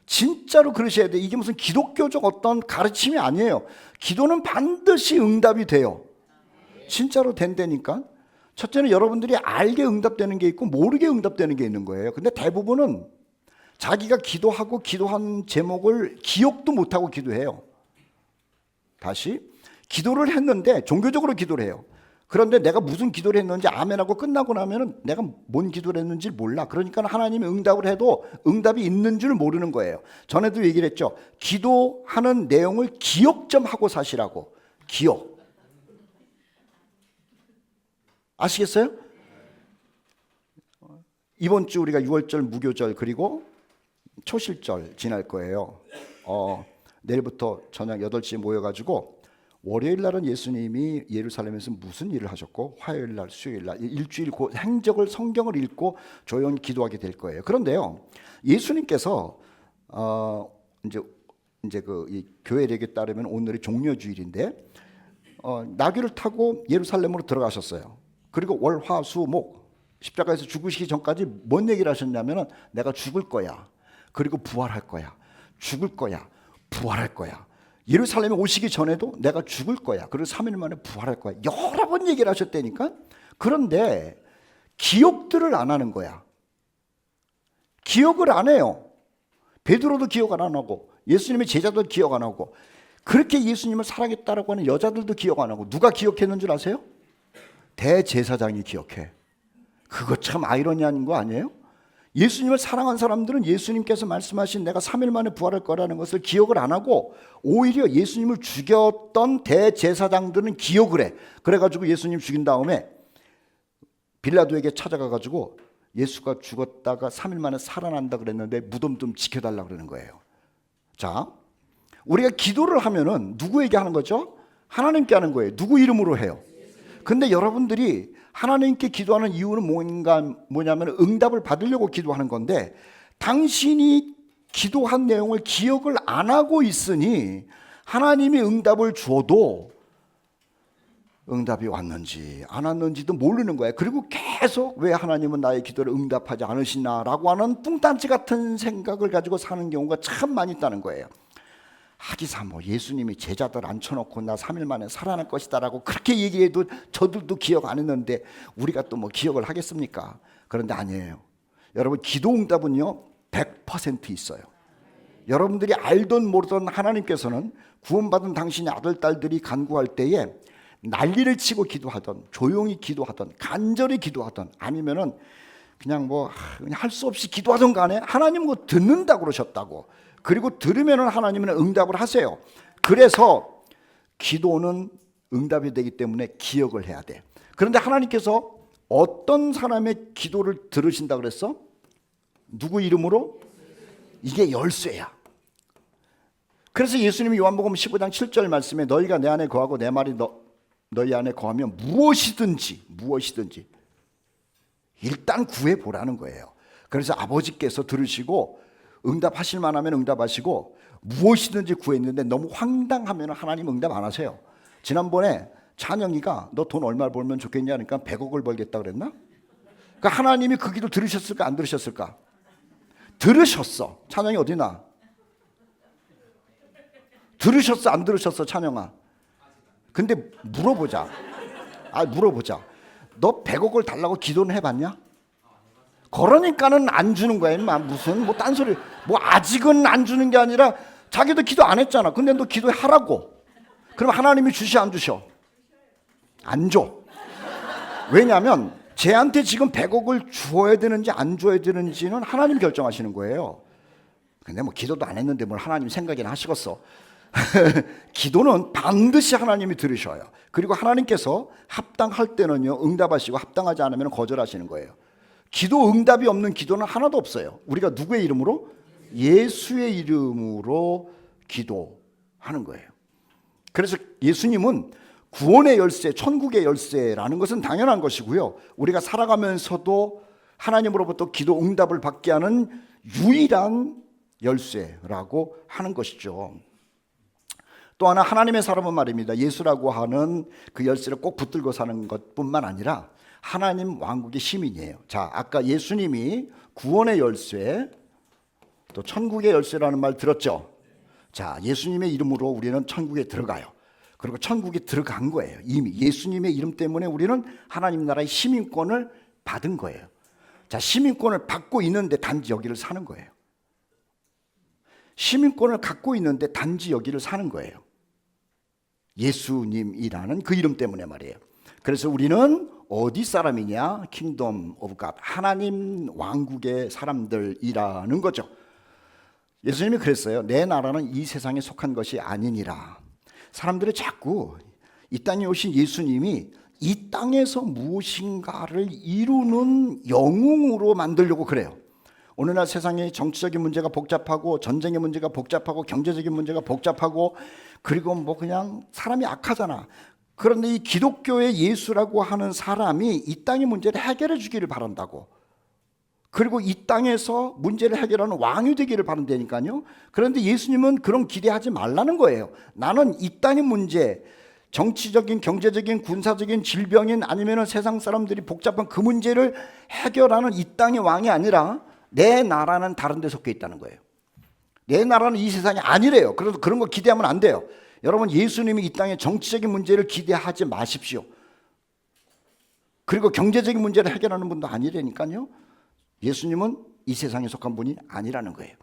진짜로 그러셔야 돼요. 이게 무슨 기독교적 어떤 가르침이 아니에요. 기도는 반드시 응답이 돼요. 진짜로 된다니까. 첫째는 여러분들이 알게 응답되는 게 있고 모르게 응답되는 게 있는 거예요. 근데 대부분은 자기가 기도하고 기도한 제목을 기억도 못하고 기도해요. 다시 기도를 했는데 종교적으로 기도를 해요. 그런데 내가 무슨 기도를 했는지 아멘하고 끝나고 나면은 내가 뭔 기도를 했는지 몰라. 그러니까 하나님이 응답을 해도 응답이 있는 줄 모르는 거예요. 전에도 얘기를 했죠. 기도하는 내용을 기억 좀 하고 사시라고. 기억. 아시겠어요? 이번 주 우리가 6월절 무교절 그리고 초실절 지날 거예요. 내일부터 저녁 8시에 모여가지고 월요일 날은 예수님이 예루살렘에서 무슨 일을 하셨고 화요일 날, 수요일 날 일주일 그 행적을 성경을 읽고 조용히 기도하게 될 거예요. 그런데요, 예수님께서 이제 이 교회력에 따르면 오늘이 종려주일인데 나귀를 타고 예루살렘으로 들어가셨어요. 그리고 월, 화, 수, 목 십자가에서 죽으시기 전까지 뭔 얘기를 하셨냐면은 내가 죽을 거야. 그리고 부활할 거야. 죽을 거야. 부활할 거야. 예루살렘에 오시기 전에도 내가 죽을 거야. 그리고 3일 만에 부활할 거야. 여러 번 얘기를 하셨다니까. 그런데 기억들을 안 하는 거야. 기억을 안 해요. 베드로도 기억 안 하고 예수님의 제자도 기억 안 하고 그렇게 예수님을 사랑했다라고 하는 여자들도 기억 안 하고 누가 기억했는 줄 아세요? 대제사장이 기억해. 그거 참 아이러니한 거 아니에요? 예수님을 사랑한 사람들은 예수님께서 말씀하신 내가 3일 만에 부활할 거라는 것을 기억을 안 하고 오히려 예수님을 죽였던 대제사장들은 기억을 해. 그래가지고 예수님 죽인 다음에 빌라도에게 찾아가가지고 예수가 죽었다가 3일 만에 살아난다 그랬는데 무덤 좀 지켜달라 그러는 거예요. 자, 우리가 기도를 하면은 누구에게 하는 거죠? 하나님께 하는 거예요. 누구 이름으로 해요? 근데 여러분들이 하나님께 기도하는 이유는 뭐냐면 응답을 받으려고 기도하는 건데 당신이 기도한 내용을 기억을 안 하고 있으니 하나님이 응답을 주어도 응답이 왔는지 안 왔는지도 모르는 거예요. 그리고 계속 왜 하나님은 나의 기도를 응답하지 않으시나라고 하는 뚱딴지 같은 생각을 가지고 사는 경우가 참 많이 있다는 거예요. 하기사 뭐 예수님이 제자들 앉혀놓고 나 3일 만에 살아날 것이다 라고 그렇게 얘기해도 저들도 기억 안 했는데 우리가 또 뭐 기억을 하겠습니까? 그런데 아니에요. 여러분 기도 응답은요 100% 있어요. 여러분들이 알던 모르던 하나님께서는 구원받은 당신의 아들 딸들이 간구할 때에 난리를 치고 기도하던 조용히 기도하던 간절히 기도하던 아니면은 그냥 뭐 그냥 할 수 없이 기도하던 간에 하나님은 그거 듣는다고 그러셨다고. 그리고 들으면 하나님은 응답을 하세요. 그래서 기도는 응답이 되기 때문에 기억을 해야 돼. 그런데 하나님께서 어떤 사람의 기도를 들으신다 그랬어? 누구 이름으로? 이게 열쇠야. 그래서 예수님이 요한복음 15장 7절 말씀에 너희가 내 안에 거하고 내 말이 너희 안에 거하면 무엇이든지 일단 구해보라는 거예요. 그래서 아버지께서 들으시고 응답하실 만하면 응답하시고 무엇이든지 구했는데 너무 황당하면 하나님 응답 안 하세요. 지난번에 찬영이가 너 돈 얼마 벌면 좋겠냐 하니까 100억을 벌겠다 그랬나? 그러니까 하나님이 그 기도 들으셨을까 안 들으셨을까? 들으셨어. 찬영이 어디나? 들으셨어 안 들으셨어 찬영아? 근데 물어보자. 물어보자. 너 100억을 달라고 기도는 해봤냐? 그러니까는 안 주는 거야. 임마. 무슨 뭐 딴소리. 뭐 아직은 안 주는 게 아니라 자기도 기도 안 했잖아. 근데 너 기도하라고. 그럼 하나님이 주시 안 주셔? 안 줘. 왜냐하면 쟤한테 지금 100억을 주어야 되는지 안 줘야 되는지는 하나님 결정하시는 거예요. 근데 뭐 기도도 안 했는데 뭘 하나님 생각이나 하시겠어. 기도는 반드시 하나님이 들으셔요. 그리고 하나님께서 합당할 때는요 응답하시고 합당하지 않으면 거절하시는 거예요. 기도 응답이 없는 기도는 하나도 없어요. 우리가 누구의 이름으로? 예수의 이름으로 기도하는 거예요. 그래서 예수님은 구원의 열쇠, 천국의 열쇠라는 것은 당연한 것이고요. 우리가 살아가면서도 하나님으로부터 기도 응답을 받게 하는 유일한 열쇠라고 하는 것이죠. 또 하나 하나님의 사람은 말입니다. 예수라고 하는 그 열쇠를 꼭 붙들고 사는 것뿐만 아니라 하나님 왕국의 시민이에요. 자, 아까 예수님이 구원의 열쇠, 또 천국의 열쇠라는 말 들었죠? 자, 예수님의 이름으로 우리는 천국에 들어가요. 그리고 천국에 들어간 거예요. 이미 예수님의 이름 때문에 우리는 하나님 나라의 시민권을 받은 거예요. 자, 시민권을 받고 있는데 단지 여기를 사는 거예요. 시민권을 갖고 있는데 단지 여기를 사는 거예요. 예수님이라는 그 이름 때문에 말이에요. 그래서 우리는 어디 사람이냐? 킹덤 오브 갓, 하나님 왕국의 사람들이라는 거죠. 예수님이 그랬어요. 내 나라는 이 세상에 속한 것이 아니니라. 사람들이 자꾸 이 땅에 오신 예수님이 이 땅에서 무엇인가를 이루는 영웅으로 만들려고 그래요. 오늘날 세상의 정치적인 문제가 복잡하고 전쟁의 문제가 복잡하고 경제적인 문제가 복잡하고 그리고 뭐 그냥 사람이 악하잖아. 그런데 이 기독교의 예수라고 하는 사람이 이 땅의 문제를 해결해 주기를 바란다고. 그리고 이 땅에서 문제를 해결하는 왕이 되기를 바란다니까요. 그런데 예수님은 그런 기대하지 말라는 거예요. 나는 이 땅의 문제, 정치적인, 경제적인, 군사적인, 질병인 아니면 세상 사람들이 복잡한 그 문제를 해결하는 이 땅의 왕이 아니라 내 나라는 다른 데 속해 있다는 거예요. 내 나라는 이 세상이 아니래요. 그래서 그런 거 기대하면 안 돼요. 여러분, 예수님이 이 땅의 정치적인 문제를 기대하지 마십시오. 그리고 경제적인 문제를 해결하는 분도 아니라니까요. 예수님은 이 세상에 속한 분이 아니라는 거예요.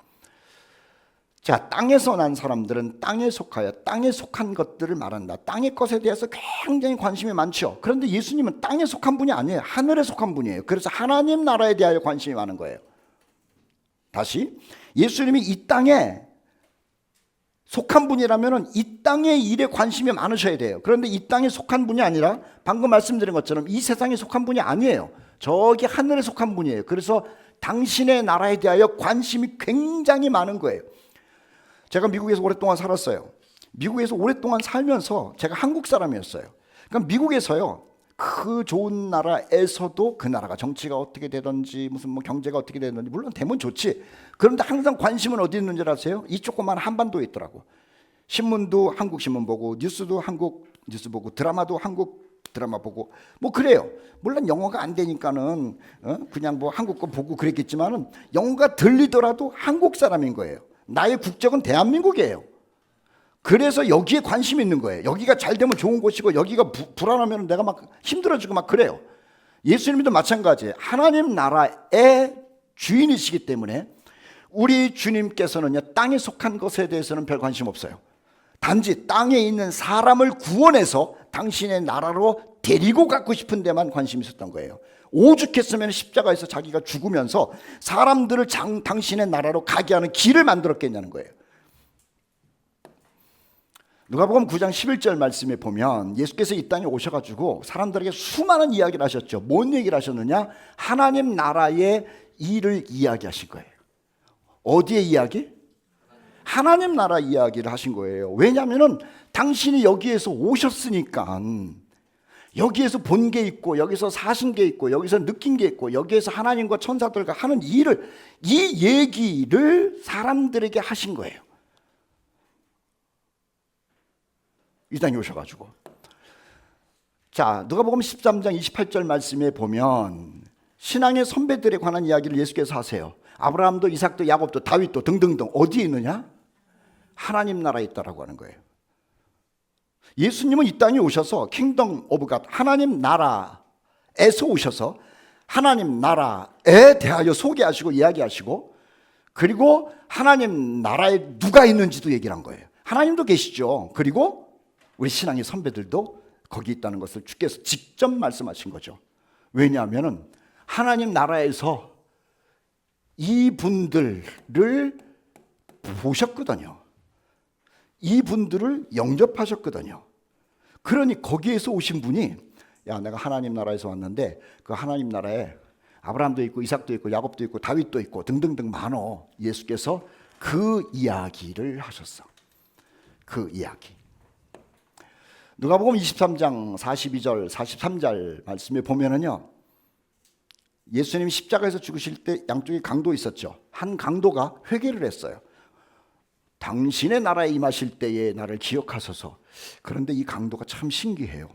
자, 땅에서 난 사람들은 땅에 속하여 땅에 속한 것들을 말한다. 땅의 것에 대해서 굉장히 관심이 많죠. 그런데 예수님은 땅에 속한 분이 아니에요. 하늘에 속한 분이에요. 그래서 하나님 나라에 대하여 관심이 많은 거예요. 다시, 예수님이 이 땅에 속한 분이라면 이 땅의 일에 관심이 많으셔야 돼요. 그런데 이 땅에 속한 분이 아니라 방금 말씀드린 것처럼 이 세상에 속한 분이 아니에요. 저기 하늘에 속한 분이에요. 그래서 당신의 나라에 대하여 관심이 굉장히 많은 거예요. 제가 미국에서 오랫동안 살았어요. 미국에서 오랫동안 살면서 제가 한국 사람이었어요. 그러니까 미국에서요, 그 좋은 나라에서도 그 나라가 정치가 어떻게 되든지 무슨 뭐 경제가 어떻게 되든지 물론 되면 좋지. 그런데 항상 관심은 어디 있는지 아세요? 이 조그만 한반도에 있더라고. 신문도 한국 신문 보고 뉴스도 한국 뉴스 보고 드라마도 한국 드라마 보고 뭐 그래요. 물론 영어가 안 되니까는 그냥 뭐 한국 거 보고 그랬겠지만은 영어가 들리더라도 한국 사람인 거예요. 나의 국적은 대한민국이에요. 그래서 여기에 관심이 있는 거예요. 여기가 잘 되면 좋은 곳이고 여기가 불안하면 내가 막 힘들어지고 막 그래요. 예수님도 마찬가지예요. 하나님 나라의 주인이시기 때문에 우리 주님께서는요, 땅에 속한 것에 대해서는 별 관심 없어요. 단지 땅에 있는 사람을 구원해서 당신의 나라로 데리고 가고 싶은 데만 관심이 있었던 거예요. 오죽했으면 십자가에서 자기가 죽으면서 사람들을 당신의 나라로 가게 하는 길을 만들었겠냐는 거예요. 누가복음 9장 11절 말씀에 보면 예수께서 이 땅에 오셔가지고 사람들에게 수많은 이야기를 하셨죠. 뭔 얘기를 하셨느냐? 하나님 나라의 일을 이야기하신 거예요. 어디의 이야기? 하나님 나라 이야기를 하신 거예요. 왜냐하면 당신이 여기에서 오셨으니까, 여기에서 본 게 있고 여기서 사신 게 있고 여기서 느낀 게 있고 여기에서 하나님과 천사들과 하는 이 얘기를 사람들에게 하신 거예요. 이 땅에 오셔가지고. 자, 누가복음 13장 28절 말씀에 보면 신앙의 선배들에 관한 이야기를 예수께서 하세요. 아브라함도 이삭도 야곱도 다윗도 등등등 어디에 있느냐? 하나님 나라에 있다라고 하는 거예요. 예수님은 이 땅에 오셔서 킹덤 오브 갓, 하나님 나라에서 오셔서 하나님 나라에 대하여 소개하시고 이야기하시고, 그리고 하나님 나라에 누가 있는지도 얘기를 한 거예요. 하나님도 계시죠. 그리고 우리 신앙의 선배들도 거기 있다는 것을 주께서 직접 말씀하신 거죠. 왜냐하면 하나님 나라에서 이분들을 보셨거든요. 이분들을 영접하셨거든요. 그러니 거기에서 오신 분이, 야, 내가 하나님 나라에서 왔는데 그 하나님 나라에 아브라함도 있고 이삭도 있고 야곱도 있고 다윗도 있고 등등등 많어. 예수께서 그 이야기를 하셨어. 그 이야기. 누가복음 23장 42절 43절 말씀에 보면은요, 예수님이 십자가에서 죽으실 때 양쪽에 강도 있었죠. 한 강도가 회개를 했어요. 당신의 나라에 임하실 때에 나를 기억하소서. 그런데 이 강도가 참 신기해요.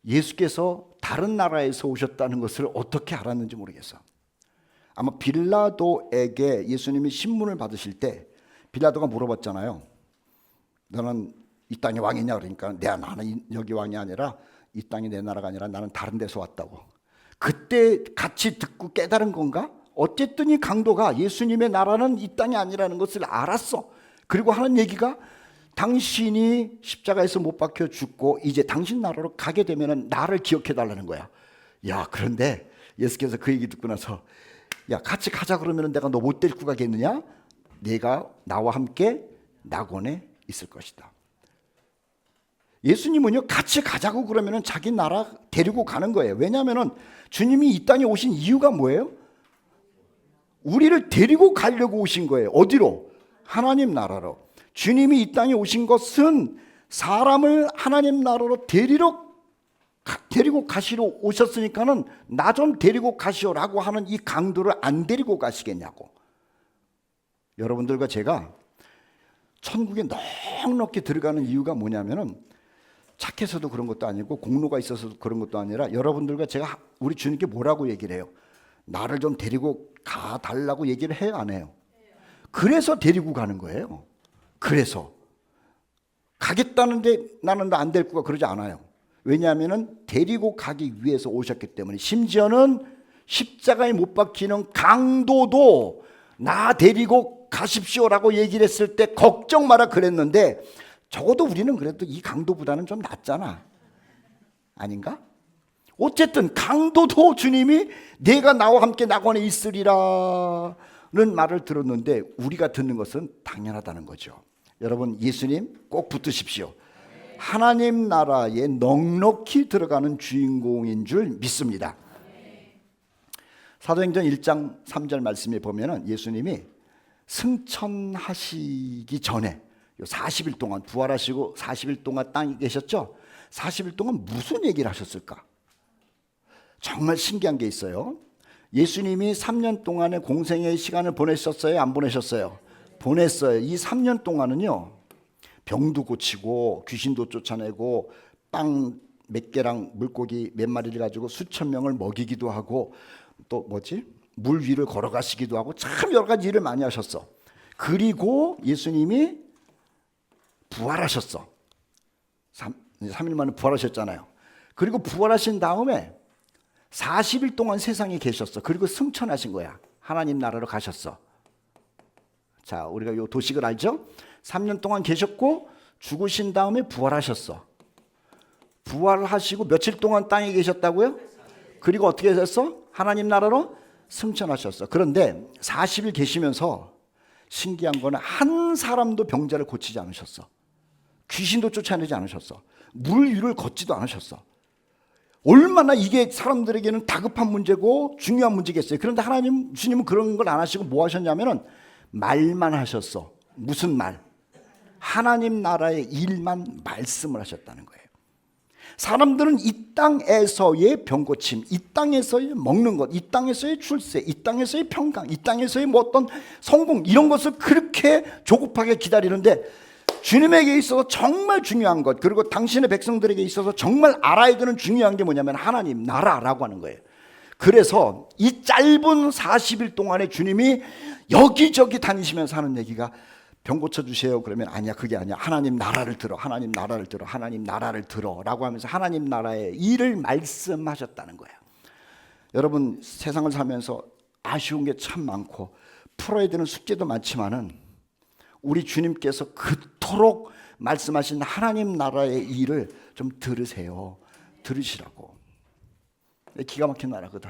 예수께서 다른 나라에서 오셨다는 것을 어떻게 알았는지 모르겠어. 아마 빌라도에게 예수님이 신문을 받으실 때 빌라도가 물어봤잖아요. 너는 이 땅의 왕이냐? 그러니까 나는 여기 왕이 아니라 이 땅이 내 나라가 아니라 나는 다른 데서 왔다고. 그때 같이 듣고 깨달은 건가? 어쨌든 이 강도가 예수님의 나라는 이 땅이 아니라는 것을 알았어. 그리고 하는 얘기가 당신이 십자가에서 못 박혀 죽고 이제 당신 나라로 가게 되면 나를 기억해 달라는 거야. 야, 그런데 예수께서 그 얘기 듣고 나서 야, 같이 가자 그러면 내가 너 못 데리고 가겠느냐? 네가 나와 함께 낙원에 있을 것이다. 예수님은요, 같이 가자고 그러면 자기 나라 데리고 가는 거예요. 왜냐하면 주님이 이 땅에 오신 이유가 뭐예요? 우리를 데리고 가려고 오신 거예요. 어디로? 하나님 나라로. 주님이 이 땅에 오신 것은 사람을 하나님 나라로 데리고 가시러 오셨으니까는 나 좀 데리고 가시오라고 하는 이 강도를 안 데리고 가시겠냐고. 여러분들과 제가 천국에 넉넉히 들어가는 이유가 뭐냐면은 착해서도 그런 것도 아니고 공로가 있어서 그런 것도 아니라 여러분들과 제가 우리 주님께 뭐라고 얘기를 해요? 나를 좀 데리고 가 달라고 얘기를 해요, 안 해요? 그래서 데리고 가는 거예요. 그래서 가겠다는데 나는 안 데리고 가 그러지 않아요. 왜냐하면 데리고 가기 위해서 오셨기 때문에. 심지어는 십자가에 못 박히는 강도도 나 데리고 가십시오라고 얘기를 했을 때 걱정 마라 그랬는데 적어도 우리는 그래도 이 강도보다는 좀 낫잖아. 아닌가? 어쨌든 강도도 주님이 내가 나와 함께 낙원에 있으리라는 말을 들었는데 우리가 듣는 것은 당연하다는 거죠. 여러분, 예수님 꼭 붙드십시오. 하나님 나라에 넉넉히 들어가는 주인공인 줄 믿습니다. 사도행전 1장 3절 말씀에 보면은 예수님이 승천하시기 전에 40일 동안 부활하시고 40일 동안 땅에 계셨죠. 40일 동안 무슨 얘기를 하셨을까? 정말 신기한 게 있어요. 예수님이 3년 동안의 공생의 시간을 보내셨어요? 안 보내셨어요? 보냈어요. 이 3년 동안은요, 병도 고치고 귀신도 쫓아내고 빵 몇 개랑 물고기 몇 마리를 가지고 수천 명을 먹이기도 하고 또 물 위를 걸어가시기도 하고 참 여러 가지 일을 많이 하셨어. 그리고 예수님이 부활하셨어. 3일 만에 부활하셨잖아요. 그리고 부활하신 다음에 40일 동안 세상에 계셨어. 그리고 승천하신 거야. 하나님 나라로 가셨어. 자, 우리가 요 도식을 알죠? 3년 동안 계셨고 죽으신 다음에 부활하셨어. 부활하시고 며칠 동안 땅에 계셨다고요? 그리고 어떻게 됐어? 하나님 나라로 승천하셨어. 그런데 40일 계시면서 신기한 거는 한 사람도 병자를 고치지 않으셨어. 귀신도 쫓아내지 않으셨어. 물 위를 걷지도 않으셨어. 얼마나 이게 사람들에게는 다급한 문제고 중요한 문제겠어요. 그런데 하나님, 주님은 그런 걸 안 하시고 뭐 하셨냐면은 말만 하셨어. 무슨 말? 하나님 나라의 일만 말씀을 하셨다는 거예요. 사람들은 이 땅에서의 병고침, 이 땅에서의 먹는 것, 이 땅에서의 출세, 이 땅에서의 평강, 이 땅에서의 뭐 어떤 성공, 이런 것을 그렇게 조급하게 기다리는데 주님에게 있어서 정말 중요한 것, 그리고 당신의 백성들에게 있어서 정말 알아야 되는 중요한 게 뭐냐면 하나님 나라라고 하는 거예요. 그래서 이 짧은 40일 동안에 주님이 여기저기 다니시면서 하는 얘기가 병 고쳐주세요. 그러면 아니야, 그게 아니야. 하나님 나라를 들어, 하나님 나라를 들어, 하나님 나라를 들어 라고 하면서 하나님 나라의 일을 말씀하셨다는 거예요. 여러분, 세상을 살면서 아쉬운 게 참 많고 풀어야 되는 숙제도 많지만은 우리 주님께서 그토록 말씀하신 하나님 나라의 일을 좀 들으세요. 들으시라고. 기가 막힌 나라거든.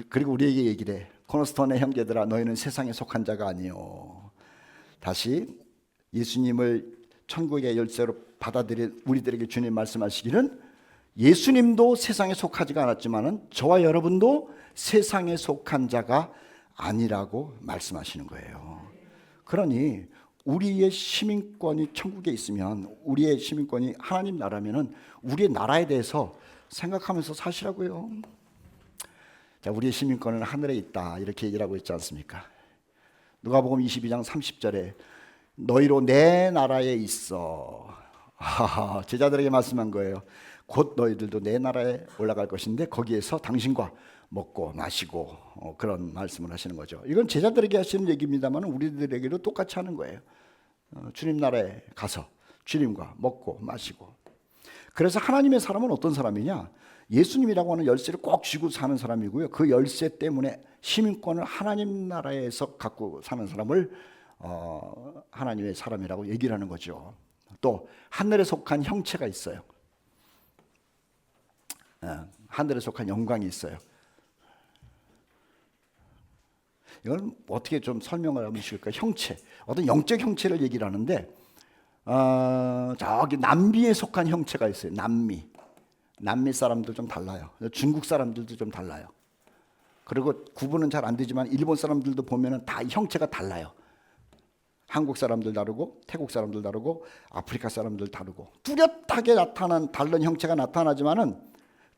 그리고 우리에게 얘기를 해. 코너스톤의 형제들아, 너희는 세상에 속한 자가 아니요. 다시 예수님을 천국의 열쇠로 받아들인 우리들에게 주님 말씀하시기는 예수님도 세상에 속하지가 않았지만은 저와 여러분도 세상에 속한 자가 아니라고 말씀하시는 거예요. 그러니 우리의 시민권이 천국에 있으면, 우리의 시민권이 하나님 나라면은 우리의 나라에 대해서 생각하면서 사시라고요. 자, 우리의 시민권은 하늘에 있다 이렇게 얘기를 하고 있지 않습니까? 누가복음 22장 30절에 너희로 내 나라에 있어. 제자들에게 말씀한 거예요. 곧 너희들도 내 나라에 올라갈 것인데 거기에서 당신과 먹고 마시고 그런 말씀을 하시는 거죠. 이건 제자들에게 하시는 얘기입니다만 우리들에게도 똑같이 하는 거예요. 주님 나라에 가서 주님과 먹고 마시고. 그래서 하나님의 사람은 어떤 사람이냐? 예수님이라고 하는 열쇠를 꼭 쥐고 사는 사람이고요. 그 열쇠 때문에 시민권을 하나님 나라에서 갖고 사는 사람을 하나님의 사람이라고 얘기를 하는 거죠. 또 하늘에 속한 형체가 있어요. 하늘에 속한 영광이 있어요. 이건 어떻게 좀 설명을 하면 좋을까? 형체, 어떤 영적 형체를 얘기를 하는데 저기 남미에 속한 형체가 있어요. 남미 사람들 좀 달라요. 중국 사람들도 좀 달라요. 그리고 구분은 잘 안 되지만 일본 사람들도 보면은 다 형체가 달라요. 한국 사람들 다르고 태국 사람들 다르고 아프리카 사람들 다르고 뚜렷하게 나타난 다른 형체가 나타나지만은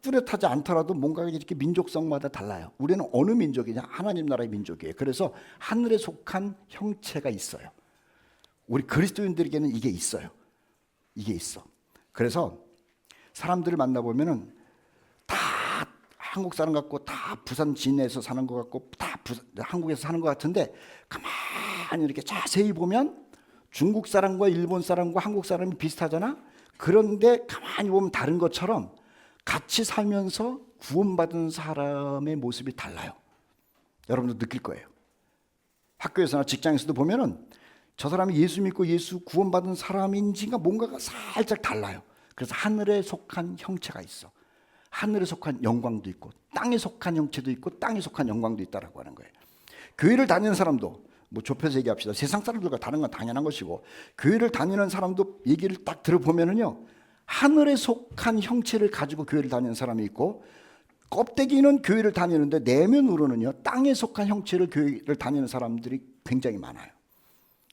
뚜렷하지 않더라도 뭔가 이렇게 민족성마다 달라요. 우리는 어느 민족이냐? 하나님 나라의 민족이에요. 그래서 하늘에 속한 형체가 있어요. 우리 그리스도인들에게는 이게 있어요. 이게 있어. 그래서 사람들을 만나보면은 다 한국 사람 같고 다 부산 진해에서 사는 것 같고 다 한국에서 사는 것 같은데 가만히 이렇게 자세히 보면 중국 사람과 일본 사람과 한국 사람이 비슷하잖아. 그런데 가만히 보면 다른 것처럼 같이 살면서 구원받은 사람의 모습이 달라요. 여러분도 느낄 거예요. 학교에서나 직장에서도 보면은 저 사람이 예수 믿고 예수 구원받은 사람인지가 뭔가가 살짝 달라요. 그래서 하늘에 속한 형체가 있어. 하늘에 속한 영광도 있고 땅에 속한 형체도 있고 땅에 속한 영광도 있다라고 하는 거예요. 교회를 다니는 사람도 뭐 좁혀서 얘기합시다. 세상 사람들과 다른 건 당연한 것이고 교회를 다니는 사람도 얘기를 딱 들어보면은요. 하늘에 속한 형체를 가지고 교회를 다니는 사람이 있고 껍데기는 교회를 다니는데 내면으로는요. 땅에 속한 형체를 교회를 다니는 사람들이 굉장히 많아요.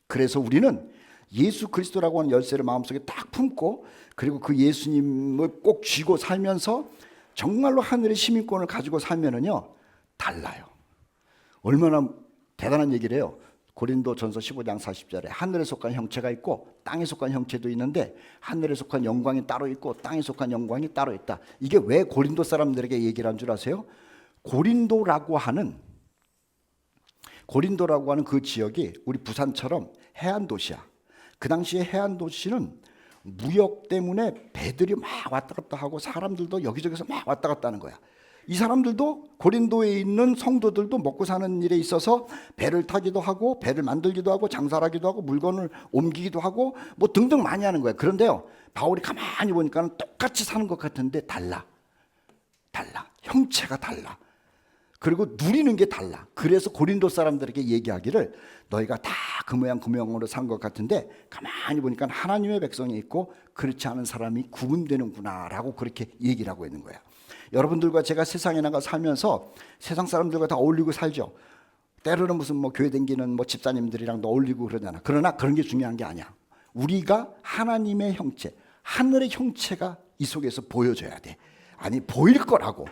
그래서 우리는 예수 그리스도라고 하는 열쇠를 마음속에 딱 품고 그리고 그 예수님을 꼭 쥐고 살면서 정말로 하늘의 시민권을 가지고 살면은요 달라요. 얼마나 대단한 얘기를 해요. 고린도전서 15장 40절에 하늘에 속한 형체가 있고 땅에 속한 형체도 있는데 하늘에 속한 영광이 따로 있고 땅에 속한 영광이 따로 있다. 이게 왜 고린도 사람들에게 얘기를 한 줄 아세요? 고린도라고 하는 그 지역이 우리 부산처럼 해안 도시야. 그 당시에 해안 도시는 무역 때문에 배들이 막 왔다 갔다 하고 사람들도 여기저기서 막 왔다 갔다 하는 거야. 이 사람들도 고린도에 있는 성도들도 먹고 사는 일에 있어서 배를 타기도 하고 배를 만들기도 하고 장사를 하기도 하고 물건을 옮기기도 하고 뭐 등등 많이 하는 거야. 그런데요 바울이 가만히 보니까 똑같이 사는 것 같은데 달라. 형체가 달라. 그리고 누리는 게 달라. 그래서 고린도 사람들에게 얘기하기를 너희가 다 그 모양 그 모양으로 산 것 같은데 가만히 보니까 하나님의 백성이 있고 그렇지 않은 사람이 구분되는구나 라고 그렇게 얘기를 하고 있는 거야. 여러분들과 제가 세상에 나가 살면서 세상 사람들과 다 어울리고 살죠. 때로는 무슨 뭐 교회 다니는 뭐 집사님들이랑도 어울리고 그러잖아. 그러나 그런 게 중요한 게 아니야. 우리가 하나님의 형체, 하늘의 형체가 이 속에서 보여져야 돼. 아니 보일 거라고.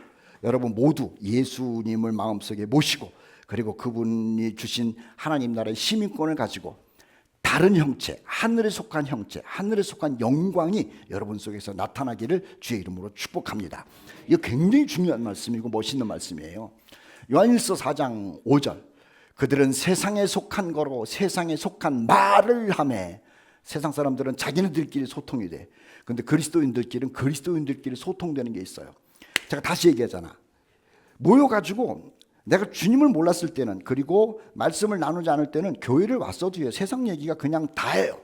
여러분 모두 예수님을 마음속에 모시고 그리고 그분이 주신 하나님 나라의 시민권을 가지고 다른 형체, 하늘에 속한 형체, 하늘에 속한 영광이 여러분 속에서 나타나기를 주의 이름으로 축복합니다. 이거 굉장히 중요한 말씀이고 멋있는 말씀이에요. 요한일서 4장 5절 그들은 세상에 속한 거로 세상에 속한 말을 하매 세상 사람들은 자기네들끼리 소통이 돼. 그런데 그리스도인들끼리는 그리스도인들끼리 소통되는 게 있어요. 제가 다시 얘기하잖아. 모여가지고 내가 주님을 몰랐을 때는 그리고 말씀을 나누지 않을 때는 교회를 왔어도요 세상 얘기가 그냥 다예요.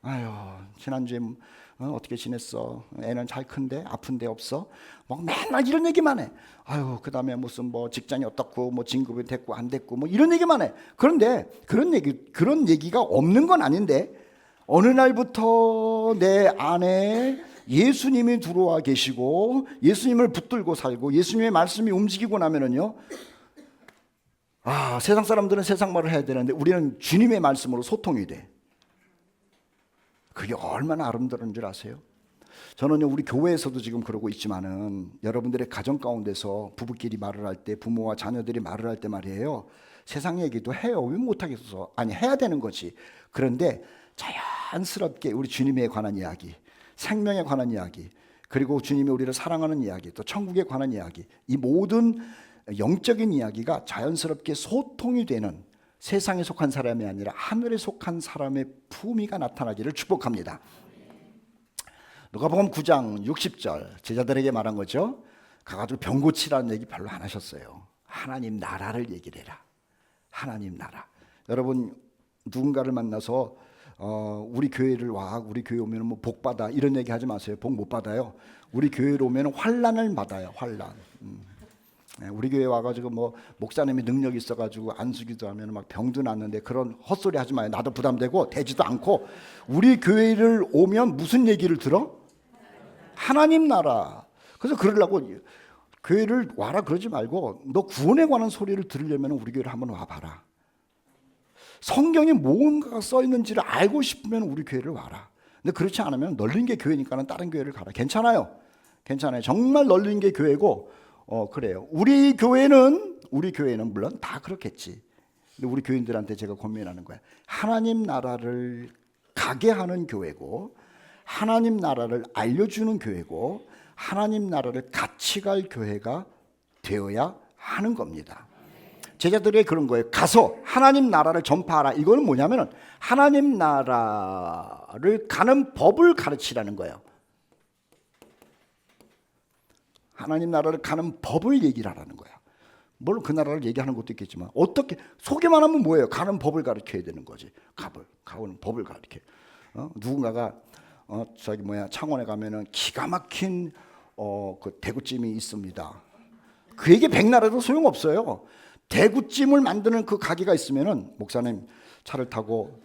아유 지난주에 어떻게 지냈어? 애는 잘 큰데 아픈데 없어? 막 맨날 이런 얘기만 해. 아유 그다음에 무슨 뭐 직장이 어떻고 뭐 진급이 됐고 안 됐고 뭐 이런 얘기만 해. 그런데 그런 얘기가 없는 건 아닌데 어느 날부터 내 안에 예수님이 들어와 계시고 예수님을 붙들고 살고 예수님의 말씀이 움직이고 나면은요 세상 사람들은 세상 말을 해야 되는데 우리는 주님의 말씀으로 소통이 돼. 그게 얼마나 아름다운 줄 아세요? 저는요 우리 교회에서도 지금 그러고 있지만은 여러분들의 가정 가운데서 부부끼리 말을 할 때 부모와 자녀들이 말을 할 때 말이에요 세상 얘기도 해요. 왜 못하겠어? 아니 해야 되는 거지. 그런데 자연스럽게 우리 주님에 관한 이야기, 생명에 관한 이야기, 그리고 주님이 우리를 사랑하는 이야기, 또 천국에 관한 이야기, 이 모든 영적인 이야기가 자연스럽게 소통이 되는 세상에 속한 사람이 아니라 하늘에 속한 사람의 품위가 나타나기를 축복합니다. 누가복음 9장 60절 제자들에게 말한 거죠. 가가지고 병 고치라는 얘기 별로 안 하셨어요. 하나님 나라를 얘기를 해라. 하나님 나라. 여러분 누군가를 만나서 우리 교회를 와, 우리 교회 오면 뭐 복 받아 이런 얘기 하지 마세요. 복 못 받아요. 우리 교회로 오면 환난을 받아요. 환난. 우리 교회 와가지고 뭐 목사님이 능력이 있어가지고 안수기도 하면 막 병도 났는데 그런 헛소리 하지 마요. 나도 부담되고 되지도 않고. 우리 교회를 오면 무슨 얘기를 들어? 하나님 나라. 그래서 그러려고 교회를 와라 그러지 말고 너 구원에 관한 소리를 들으려면 우리 교회를 한번 와봐라. 성경에 뭔가가 써 있는지를 알고 싶으면 우리 교회를 와라. 근데 그렇지 않으면 널린 게 교회니까는 다른 교회를 가라. 괜찮아요. 괜찮아요. 정말 널린 게 교회고 그래요. 우리 교회는 물론 다 그렇겠지. 근데 우리 교인들한테 제가 고민하는 거야. 하나님 나라를 가게 하는 교회고 하나님 나라를 알려주는 교회고 하나님 나라를 같이 갈 교회가 되어야 하는 겁니다. 제자들의 그런 거예요. 가서 하나님 나라를 전파하라. 이거는 뭐냐면은 하나님 나라를 가는 법을 가르치라는 거예요. 하나님 나라를 가는 법을 얘기를 하라는 거야. 물론 그 나라를 얘기하는 것도 있겠지만 어떻게 소개만 하면 뭐예요? 가는 법을 가르쳐야 되는 거지. 가는 법을 가르쳐. 누군가가 창원에 가면은 기가 막힌 그 대구찜이 있습니다. 그에게 백나라도 소용없어요. 대구찜을 만드는 그 가게가 있으면은 목사님 차를 타고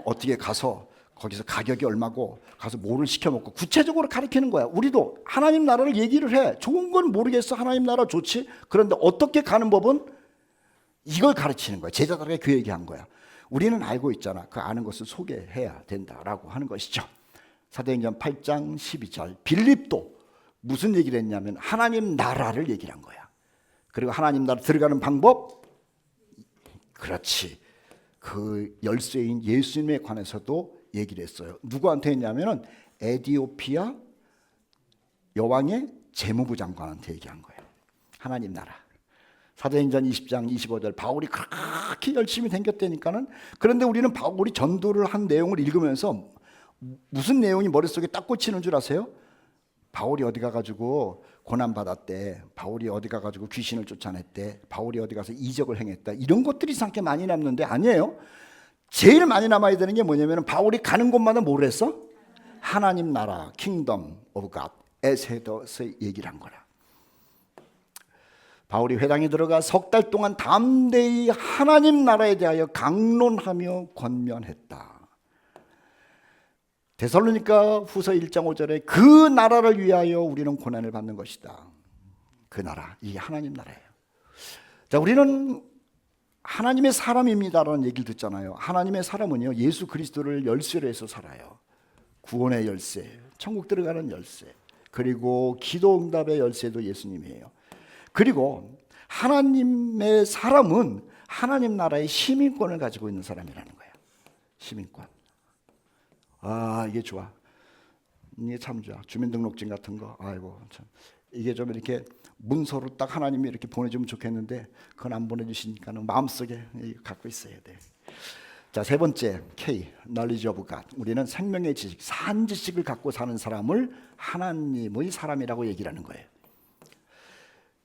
어떻게 가서 거기서 가격이 얼마고 가서 뭐를 시켜 먹고 구체적으로 가르치는 거야. 우리도 하나님 나라를 얘기를 해. 좋은 건 모르겠어. 하나님 나라 좋지. 그런데 어떻게 가는 법은 이걸 가르치는 거야. 제자들에게 그 얘기한 거야. 우리는 알고 있잖아. 그 아는 것을 소개해야 된다라고 하는 것이죠. 사도행전 8장 12절 빌립도 무슨 얘기를 했냐면 하나님 나라를 얘기를 한 거야. 그리고 하나님 나라 들어가는 방법, 그렇지. 그 열쇠인 예수님에 관해서도 얘기를 했어요. 누구한테 했냐면은 에디오피아 여왕의 재무부 장관한테 얘기한 거예요. 하나님 나라. 사도행전 20장 25절 바울이 그렇게 열심히 댕겼다니까는. 그런데 우리는 바울이 전도를 한 내용을 읽으면서 무슨 내용이 머릿속에 딱 꽂히는 줄 아세요? 바울이 어디 가가지고 고난받았대. 바울이 어디 가가지고 귀신을 쫓아냈대. 바울이 어디 가서 이적을 행했다. 이런 것들이 이상하게 많이 남는데 아니에요. 제일 많이 남아야 되는 게 뭐냐면 바울이 가는 곳마다 뭘 했어? 하나님 나라, 킹덤 오브 갓에 대해서 얘기를 한 거라. 바울이 회당에 들어가 석 달 동안 담대히 하나님 나라에 대하여 강론하며 권면했다. 데살로니가 후서 1장 5절에 그 나라를 위하여 우리는 고난을 받는 것이다. 그 나라, 이게 하나님 나라예요. 자, 우리는 하나님의 사람입니다라는 얘기를 듣잖아요. 하나님의 사람은요, 예수 그리스도를 열쇠로 해서 살아요. 구원의 열쇠, 천국 들어가는 열쇠, 그리고 기도 응답의 열쇠도 예수님이에요. 그리고 하나님의 사람은 하나님 나라의 시민권을 가지고 있는 사람이라는 거예요. 시민권. 아, 이게 좋아. 이게 참 좋아. 주민등록증 같은 거. 아이고 참. 이게 좀 이렇게 문서로 딱 하나님이 이렇게 보내주면 좋겠는데 그건 안 보내주시니까는 마음속에 갖고 있어야 돼. 자, 세 번째 K, knowledge of God. 우리는 생명의 지식, 산 지식을 갖고 사는 사람을 하나님의 사람이라고 얘기를 하는 거예요.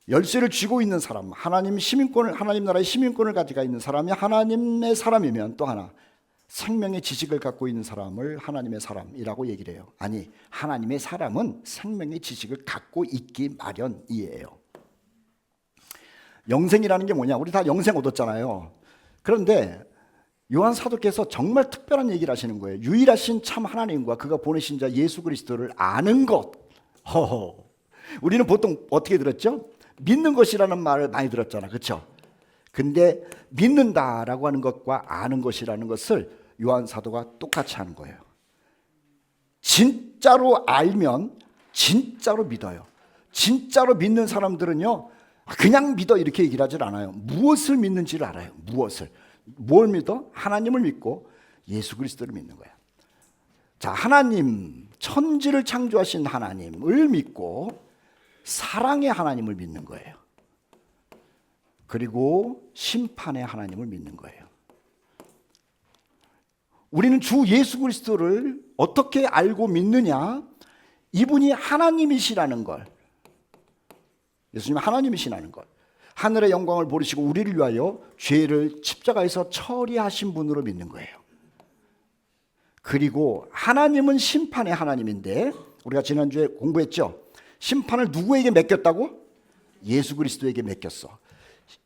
열쇠를 쥐고 있는 사람, 하나님 나라의 시민권을 가지고 있는 사람이 하나님의 사람이면 또 하나 생명의 지식을 갖고 있는 사람을 하나님의 사람이라고 얘기를 해요. 아니, 하나님의 사람은 생명의 지식을 갖고 있기 마련이에요. 영생이라는 게 뭐냐? 우리 다 영생 얻었잖아요. 그런데 요한 사도께서 정말 특별한 얘기를 하시는 거예요. 유일하신 참 하나님과 그가 보내신 자 예수 그리스도를 아는 것. 허허. 우리는 보통 어떻게 들었죠? 믿는 것이라는 말을 많이 들었잖아. 그렇죠? 근데 믿는다라고 하는 것과 아는 것이라는 것을 요한 사도가 똑같이 하는 거예요. 진짜로 알면 진짜로 믿어요. 진짜로 믿는 사람들은요, 그냥 믿어 이렇게 얘기를 하질 않아요. 무엇을 믿는지를 알아요. 무엇을. 뭘 믿어? 하나님을 믿고 예수 그리스도를 믿는 거야. 자, 하나님, 천지를 창조하신 하나님을 믿고 사랑의 하나님을 믿는 거예요. 그리고 심판의 하나님을 믿는 거예요. 우리는 주 예수 그리스도를 어떻게 알고 믿느냐? 이분이 하나님이시라는 걸, 예수님 하나님이시라는 것. 하늘의 영광을 버리시고 우리를 위하여 죄를 십자가에서 처리하신 분으로 믿는 거예요. 그리고 하나님은 심판의 하나님인데 우리가 지난주에 공부했죠. 심판을 누구에게 맡겼다고? 예수 그리스도에게 맡겼어.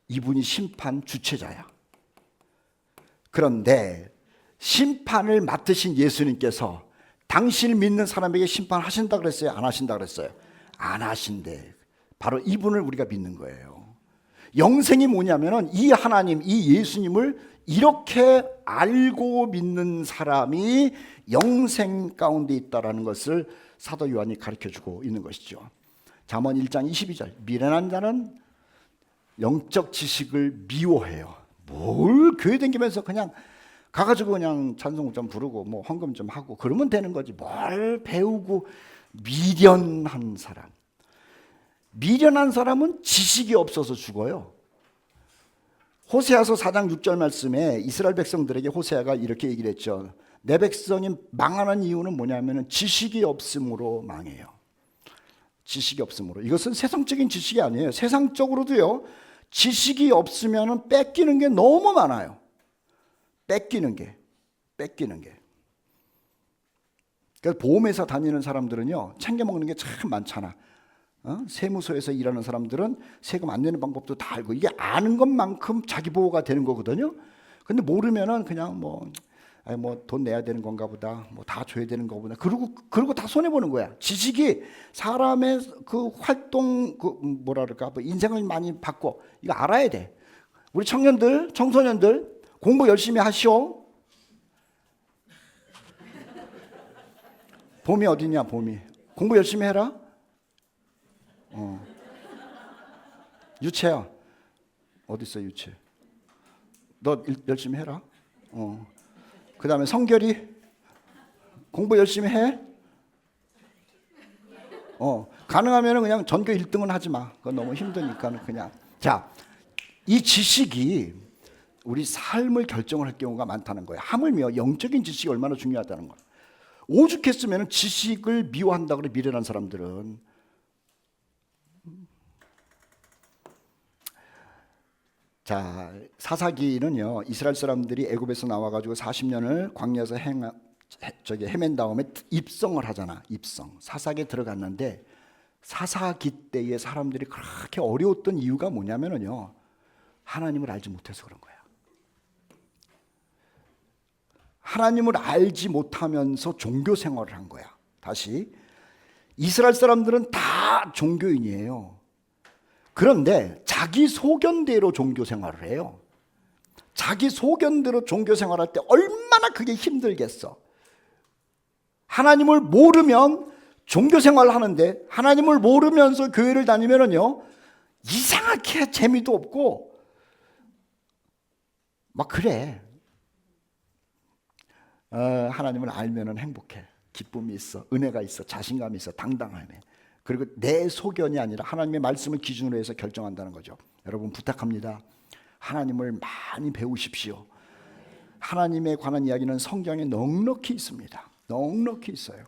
이분이 심판 주체자야. 그런데 심판을 맡으신 예수님께서 당신을 믿는 사람에게 심판하신다 그랬어요? 안 하신다 그랬어요? 안 하신대. 바로 이분을 우리가 믿는 거예요. 영생이 뭐냐면은 이 하나님, 이 예수님을 이렇게 알고 믿는 사람이 영생 가운데 있다라는 것을 사도 요한이 가르쳐주고 있는 것이죠. 잠언 1장 22절. 미련한 자는 영적 지식을 미워해요. 뭘 교회 다니면서 그냥 가가지고 그냥 찬송 좀 부르고 뭐 헌금 좀 하고 그러면 되는 거지. 뭘 배우고. 미련한 사람. 미련한 사람은 지식이 없어서 죽어요. 호세아서 4장 6절 말씀에 이스라엘 백성들에게 호세아가 이렇게 얘기를 했죠. 내 백성이 망하는 이유는 뭐냐면 지식이 없음으로 망해요. 지식이 없음으로. 이것은 세상적인 지식이 아니에요. 세상적으로도요. 지식이 없으면 뺏기는 게 너무 많아요. 뺏기는 게. 그래서 보험회사 다니는 사람들은요. 챙겨 먹는 게 참 많잖아. 세무서에서 일하는 사람들은 세금 안 내는 방법도 다 알고 이게 아는 것만큼 자기 보호가 되는 거거든요. 근데 모르면은 그냥 뭐 돈 내야 되는 건가 보다. 뭐 다 줘야 되는 거보다. 그리고 다 손해 보는 거야. 지식이 사람의 그 활동 뭐라 그럴까? 뭐 인생을 많이 바꿔. 이거 알아야 돼. 우리 청년들, 청소년들 공부 열심히 하시오. 봄이 어디냐, 봄이. 공부 열심히 해라. 유채야. 어디 있어, 유채? 너 열심히 해라. 그 다음에 성결이. 공부 열심히 해. 가능하면 그냥 전교 1등은 하지 마. 그건 너무 힘드니까는 그냥. 자, 이 지식이 우리 삶을 결정할 경우가 많다는 거예요. 하물며 영적인 지식이 얼마나 중요하다는 거예요. 오죽했으면 지식을 미워한다 그래. 미련한 사람들은. 자, 사사기는요. 이스라엘 사람들이 애굽에서 나와가지고 40년을 광야에서 헤맨 다음에 입성을 하잖아. 입성. 사사기에 들어갔는데 사사기 때에 사람들이 그렇게 어려웠던 이유가 뭐냐면요. 하나님을 알지 못해서 그런 거야. 하나님을 알지 못하면서 종교 생활을 한 거야. 다시. 이스라엘 사람들은 다 종교인이에요. 그런데 자기 소견대로 종교 생활을 해요. 자기 소견대로 종교 생활할 때 얼마나 그게 힘들겠어. 하나님을 모르면 종교 생활을 하는데 하나님을 모르면서 교회를 다니면은요 이상하게 재미도 없고 막 그래. 하나님을 알면은 행복해. 기쁨이 있어. 은혜가 있어. 자신감이 있어. 당당함에. 그리고 내 소견이 아니라 하나님의 말씀을 기준으로 해서 결정한다는 거죠. 여러분 부탁합니다. 하나님을 많이 배우십시오. 하나님에 관한 이야기는 성경에 넉넉히 있습니다. 넉넉히 있어요.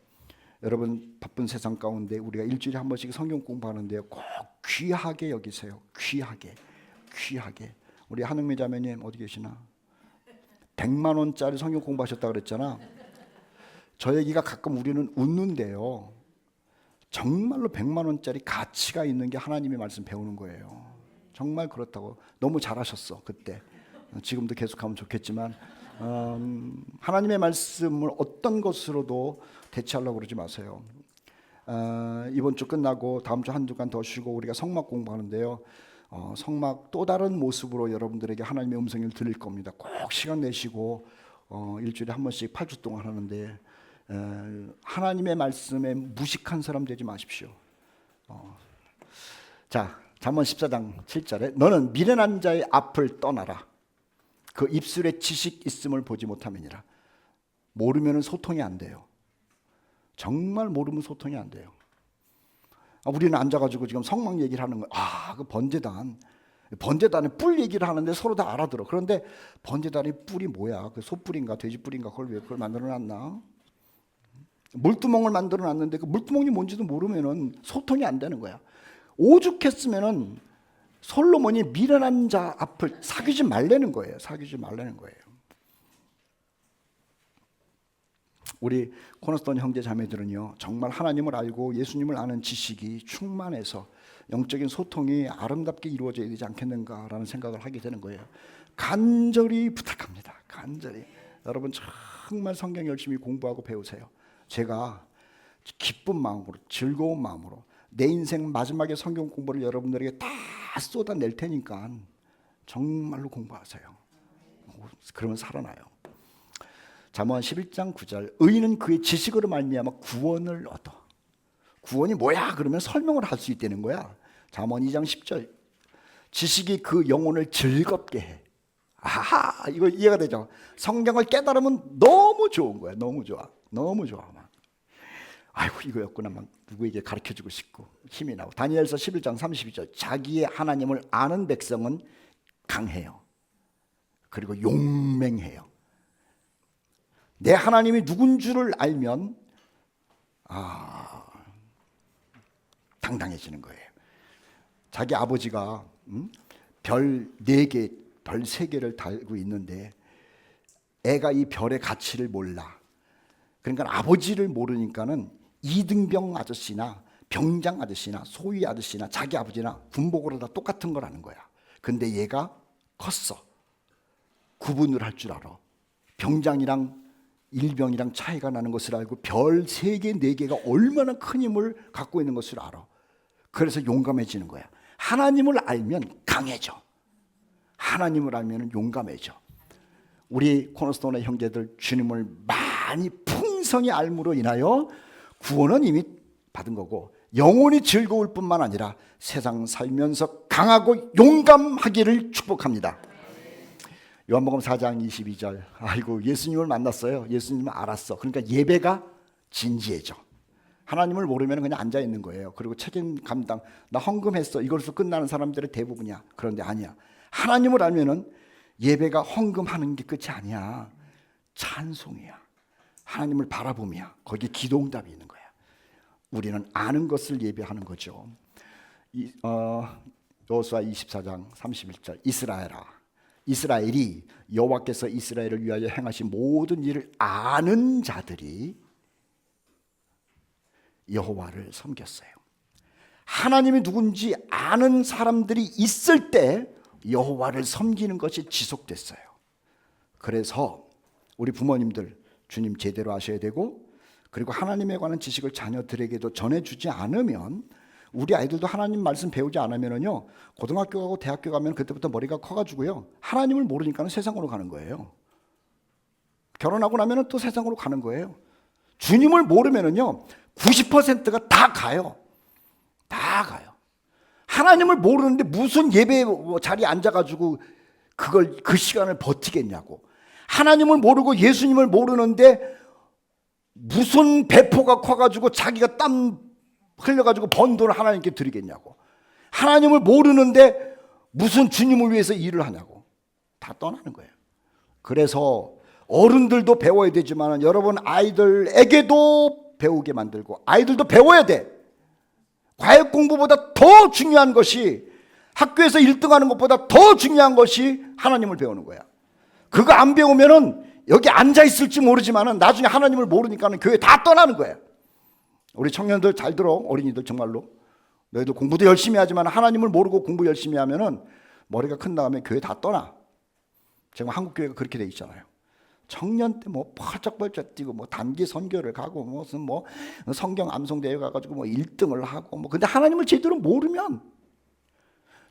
여러분 바쁜 세상 가운데 우리가 일주일에 한 번씩 성경 공부하는데요. 꼭 귀하게 여기세요. 귀하게. 우리 한흥미 자매님 어디 계시나? 100만 원짜리 성경 공부하셨다고 그랬잖아. 저 얘기가 가끔 우리는 웃는데요. 정말로 100만 원짜리 가치가 있는 게 하나님의 말씀 배우는 거예요. 정말 그렇다고. 너무 잘하셨어 그때. 지금도 계속하면 좋겠지만 하나님의 말씀을 어떤 것으로도 대체하려고 그러지 마세요. 이번 주 끝나고 다음 주 한 주간 더 쉬고 우리가 성막 공부하는데요. 성막 또 다른 모습으로 여러분들에게 하나님의 음성을 들릴 겁니다. 꼭 시간 내시고 일주일에 한 번씩 8주 동안 하는데 하나님의 말씀에 무식한 사람 되지 마십시오. 자, 잠언 14장 7절에 너는 미련한 자의 앞을 떠나라. 그 입술에 지식 있음을 보지 못함이니라. 모르면 소통이 안 돼요. 정말 모르면 소통이 안 돼요. 우리는 앉아가지고 지금 성막 얘기를 하는 거예요. 그 번제단에 뿔 얘기를 하는데 서로 다 알아들어. 그런데 번제단의 뿔이 뭐야? 그 소뿔인가 돼지뿔인가 그걸 만들어놨나? 물두멍을 만들어놨는데 그 물두멍이 뭔지도 모르면은 소통이 안 되는 거야. 오죽했으면은 솔로몬이 미련한 자 앞을 사귀지 말라는 거예요. 사귀지 말라는 거예요. 우리 코너스톤 형제 자매들은요, 정말 하나님을 알고 예수님을 아는 지식이 충만해서 영적인 소통이 아름답게 이루어져야 되지 않겠는가라는 생각을 하게 되는 거예요. 간절히 부탁합니다. 간절히. 여러분 정말 성경 열심히 공부하고 배우세요. 제가 기쁜 마음으로, 즐거운 마음으로 내 인생 마지막에 성경 공부를 여러분들에게 다 쏟아낼 테니까 정말로 공부하세요. 그러면 살아나요. 잠언 11장 9절, 의인은 그의 지식으로 말미암아 구원을 얻어. 구원이 뭐야? 그러면 설명을 할 수 있다는 거야. 잠언 2장 10절, 지식이 그 영혼을 즐겁게 해. 아하, 이거 이해가 되죠? 성경을 깨달으면 너무 좋은 거야. 너무 좋아. 너무 좋아. 막. 아이고 이거였구나. 막 누구에게 가르쳐주고 싶고 힘이 나고. 다니엘서 11장 32절, 자기의 하나님을 아는 백성은 강해요. 그리고 용맹해요. 내 하나님이 누군 줄을 알면 당당해지는 거예요. 자기 아버지가 별 4개, 별 3개를 달고 있는데 애가 이 별의 가치를 몰라. 그러니까 아버지를 모르니까는 이등병 아저씨나 병장 아저씨나 소위 아저씨나 자기 아버지나 군복으로 다 똑같은 걸 아는 거야. 근데 얘가 컸어. 구분을 할 줄 알아. 병장이랑 일병이랑 차이가 나는 것을 알고 별 3개, 4개가 얼마나 큰 힘을 갖고 있는 것을 알아. 그래서 용감해지는 거야. 하나님을 알면 강해져. 하나님을 알면 용감해져. 우리 코너스톤의 형제들 주님을 많이 풍성히 알므로 인하여 구원은 이미 받은 거고 영혼이 즐거울 뿐만 아니라 세상 살면서 강하고 용감하기를 축복합니다. 요한복음 4장 22절, 아이고 예수님을 만났어요. 예수님을 알았어. 그러니까 예배가 진지해져. 하나님을 모르면 그냥 앉아있는 거예요. 그리고 책임 감당, 나 헌금했어, 이걸로 끝나는 사람들의 대부분이야. 그런데 아니야. 하나님을 알면은 예배가 헌금하는 게 끝이 아니야. 찬송이야. 하나님을 바라봄이야. 거기에 기도응답이 있는 거야. 우리는 아는 것을 예배하는 거죠. 여호수아 24장 31절, 이스라엘이 여호와께서 이스라엘을 위하여 행하신 모든 일을 아는 자들이 여호와를 섬겼어요. 하나님이 누군지 아는 사람들이 있을 때 여호와를 섬기는 것이 지속됐어요. 그래서 우리 부모님들 주님 제대로 아셔야 되고, 그리고 하나님에 관한 지식을 자녀들에게도 전해주지 않으면, 우리 아이들도 하나님 말씀 배우지 않으면요, 고등학교 가고 대학교 가면 그때부터 머리가 커가지고요, 하나님을 모르니까 세상으로 가는 거예요. 결혼하고 나면 또 세상으로 가는 거예요. 주님을 모르면요 90%가 다 가요. 다 가요. 하나님을 모르는데 무슨 예배 자리에 앉아가지고 그 시간을 버티겠냐고. 하나님을 모르고 예수님을 모르는데 무슨 배포가 커가지고 자기가 땀 흘려가지고 번 돈을 하나님께 드리겠냐고. 하나님을 모르는데 무슨 주님을 위해서 일을 하냐고. 다 떠나는 거예요. 그래서 어른들도 배워야 되지만 여러분 아이들에게도 배우게 만들고, 아이들도 배워야 돼. 과외 공부보다 더 중요한 것이, 학교에서 1등하는 것보다 더 중요한 것이 하나님을 배우는 거야. 그거 안 배우면은 여기 앉아 있을지 모르지만은 나중에 하나님을 모르니까는 교회 다 떠나는 거야. 우리 청년들 잘 들어. 어린이들 정말로 너희들 공부도 열심히 하지만 하나님을 모르고 공부 열심히 하면은 머리가 큰 다음에 교회 다 떠나. 지금 한국 교회가 그렇게 돼 있잖아요. 청년 때 뭐 펄쩍펄쩍 뛰고 뭐 단기 선교를 가고 무슨 뭐 성경 암송 대회 가가지고 뭐 1등을 하고 뭐, 근데 하나님을 제대로 모르면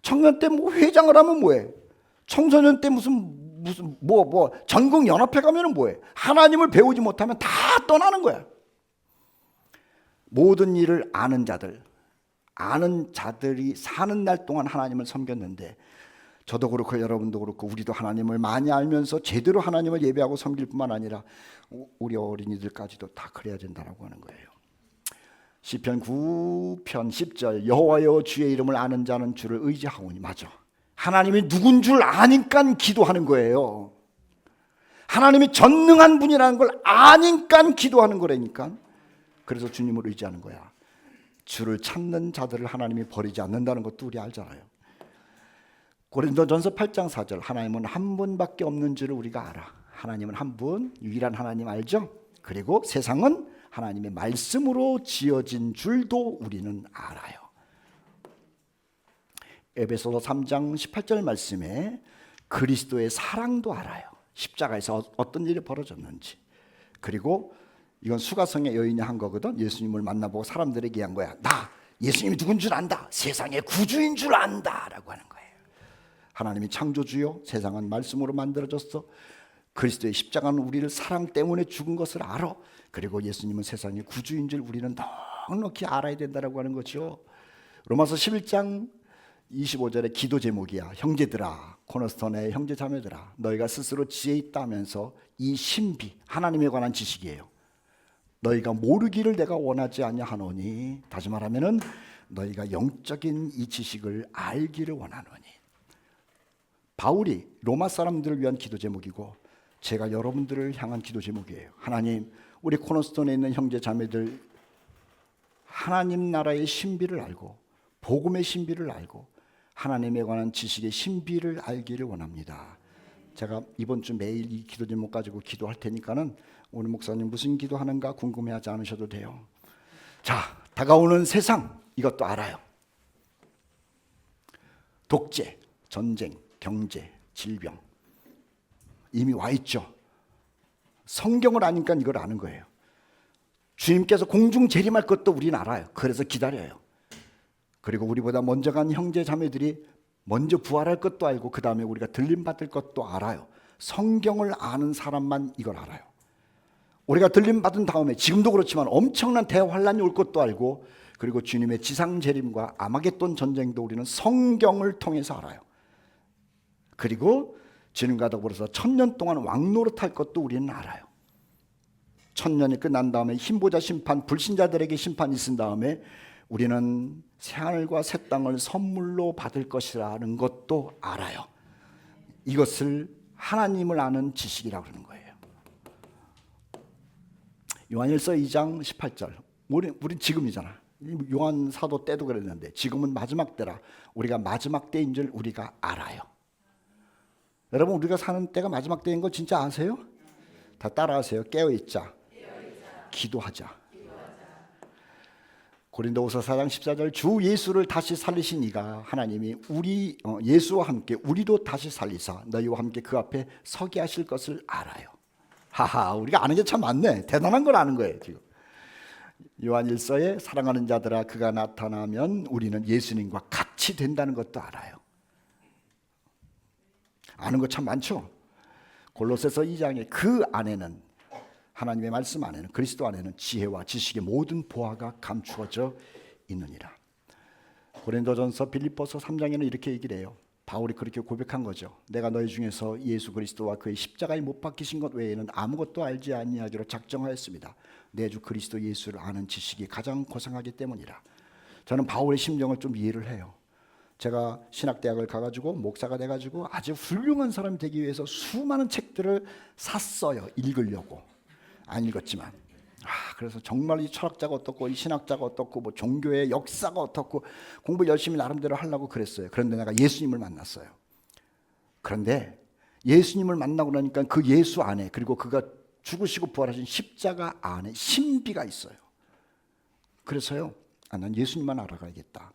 청년 때 뭐 회장을 하면 뭐해? 청소년 때 무슨 전국 연합회 가면은 뭐해? 하나님을 배우지 못하면 다 떠나는 거야. 모든 일을 아는 자들이 사는 날 동안 하나님을 섬겼는데, 저도 그렇고 여러분도 그렇고 우리도 하나님을 많이 알면서 제대로 하나님을 예배하고 섬길 뿐만 아니라 우리 어린이들까지도 다 그래야 된다고 하는 거예요. 시편 9편 10절, 여호와여 주의 이름을 아는 자는 주를 의지하오니. 맞아. 하나님이 누군 줄 아니까 기도하는 거예요. 하나님이 전능한 분이라는 걸 아니까 기도하는 거라니까. 그래서 주님을 의지하는 거야. 주를 찾는 자들을 하나님이 버리지 않는다는 것도 우리 알잖아요. 고린도전서 8장 4절, 하나님은 한 분밖에 없는 줄을 우리가 알아. 하나님은 한 분, 유일한 하나님 알죠? 그리고 세상은 하나님의 말씀으로 지어진 줄도 우리는 알아요. 에베소서 3장 18절 말씀에 그리스도의 사랑도 알아요. 십자가에서 어떤 일이 벌어졌는지. 그리고 이건 수가성의 여인이 한 거거든. 예수님을 만나보고 사람들에게 한 거야. 나 예수님이 누군 줄 안다. 세상의 구주인 줄 안다 라고 하는 거예요. 하나님이 창조주요, 세상은 말씀으로 만들어졌어. 그리스도의 십자가는 우리를 사랑 때문에 죽은 것을 알아. 그리고 예수님은 세상의 구주인 줄 우리는 넉넉히 알아야 된다라고 하는 거죠. 로마서 11장 25절의 기도 제목이야. 형제들아, 코너스톤의 형제 자매들아, 너희가 스스로 지혜 있다면서 이 신비, 하나님에 관한 지식이에요. 너희가 모르기를 내가 원하지 아니하노니, 다시 말하면은 너희가 영적인 이 지식을 알기를 원하노니. 바울이 로마 사람들을 위한 기도 제목이고 제가 여러분들을 향한 기도 제목이에요. 하나님, 우리 코너스톤에 있는 형제 자매들 하나님 나라의 신비를 알고 복음의 신비를 알고 하나님에 관한 지식의 신비를 알기를 원합니다. 제가 이번 주 매일 이 기도 제목 가지고 기도할 테니까는 오늘 목사님 무슨 기도하는가 궁금해하지 않으셔도 돼요. 자, 다가오는 세상 이것도 알아요. 독재, 전쟁, 경제, 질병 이미 와 있죠. 성경을 아니까 이걸 아는 거예요. 주님께서 공중 재림할 것도 우리는 알아요. 그래서 기다려요. 그리고 우리보다 먼저 간 형제 자매들이 먼저 부활할 것도 알고 그 다음에 우리가 들림받을 것도 알아요. 성경을 아는 사람만 이걸 알아요. 우리가 들림받은 다음에 지금도 그렇지만 엄청난 대환란이 올 것도 알고 그리고 주님의 지상 재림과 아마겟돈 전쟁도 우리는 성경을 통해서 알아요. 그리고 주님과 더불어서 1000년 동안 왕노릇할 것도 우리는 알아요. 1000년이 끝난 다음에 흰보자 심판, 불신자들에게 심판이 있은 다음에 우리는 새하늘과 새 땅을 선물로 받을 것이라는 것도 알아요. 이것을 하나님을 아는 지식이라고 그러는 거예요. 요한일서 2장 18절. 우린 지금이잖아. 요한 사도 때도 그랬는데 지금은 마지막 때라. 우리가 마지막 때인 줄 우리가 알아요. 여러분, 우리가 사는 때가 마지막 때인 거 진짜 아세요? 다 따라하세요. 깨어있자. 기도하자. 고린도후서 4장 14절, 주 예수를 다시 살리신 이가 하나님이 우리 예수와 함께 우리도 다시 살리사 너희와 함께 그 앞에 서게 하실 것을 알아요. 하하, 우리가 아는 게 참 많네. 대단한 걸 아는 거예요 지금. 요한일서에 사랑하는 자들아 그가 나타나면 우리는 예수님과 같이 된다는 것도 알아요. 아는 거 참 많죠. 골로새서 2장에 그 안에는, 하나님의 말씀 안에는, 그리스도 안에는 지혜와 지식의 모든 보화가 감추어져 있느니라. 고린도전서 빌립보서 3장에는 이렇게 얘기를 해요. 바울이 그렇게 고백한 거죠. 내가 너희 중에서 예수 그리스도와 그의 십자가에 못 박히신 것 외에는 아무것도 알지 아니하기로 작정하였습니다. 내 주 그리스도 예수를 아는 지식이 가장 고상하기 때문이라. 저는 바울의 심정을 좀 이해를 해요. 제가 신학대학을 가가지고 목사가 돼가지고 아주 훌륭한 사람이 되기 위해서 수많은 책들을 샀어요. 읽으려고. 안 읽었지만. 그래서 정말 이 철학자가 어떻고 이 신학자가 어떻고 뭐 종교의 역사가 어떻고 공부 열심히 나름대로 하려고 그랬어요. 그런데 내가 예수님을 만났어요. 그런데 예수님을 만나고 나니까 그 예수 안에, 그리고 그가 죽으시고 부활하신 십자가 안에 신비가 있어요. 그래서요, 난 예수님만 알아가야겠다.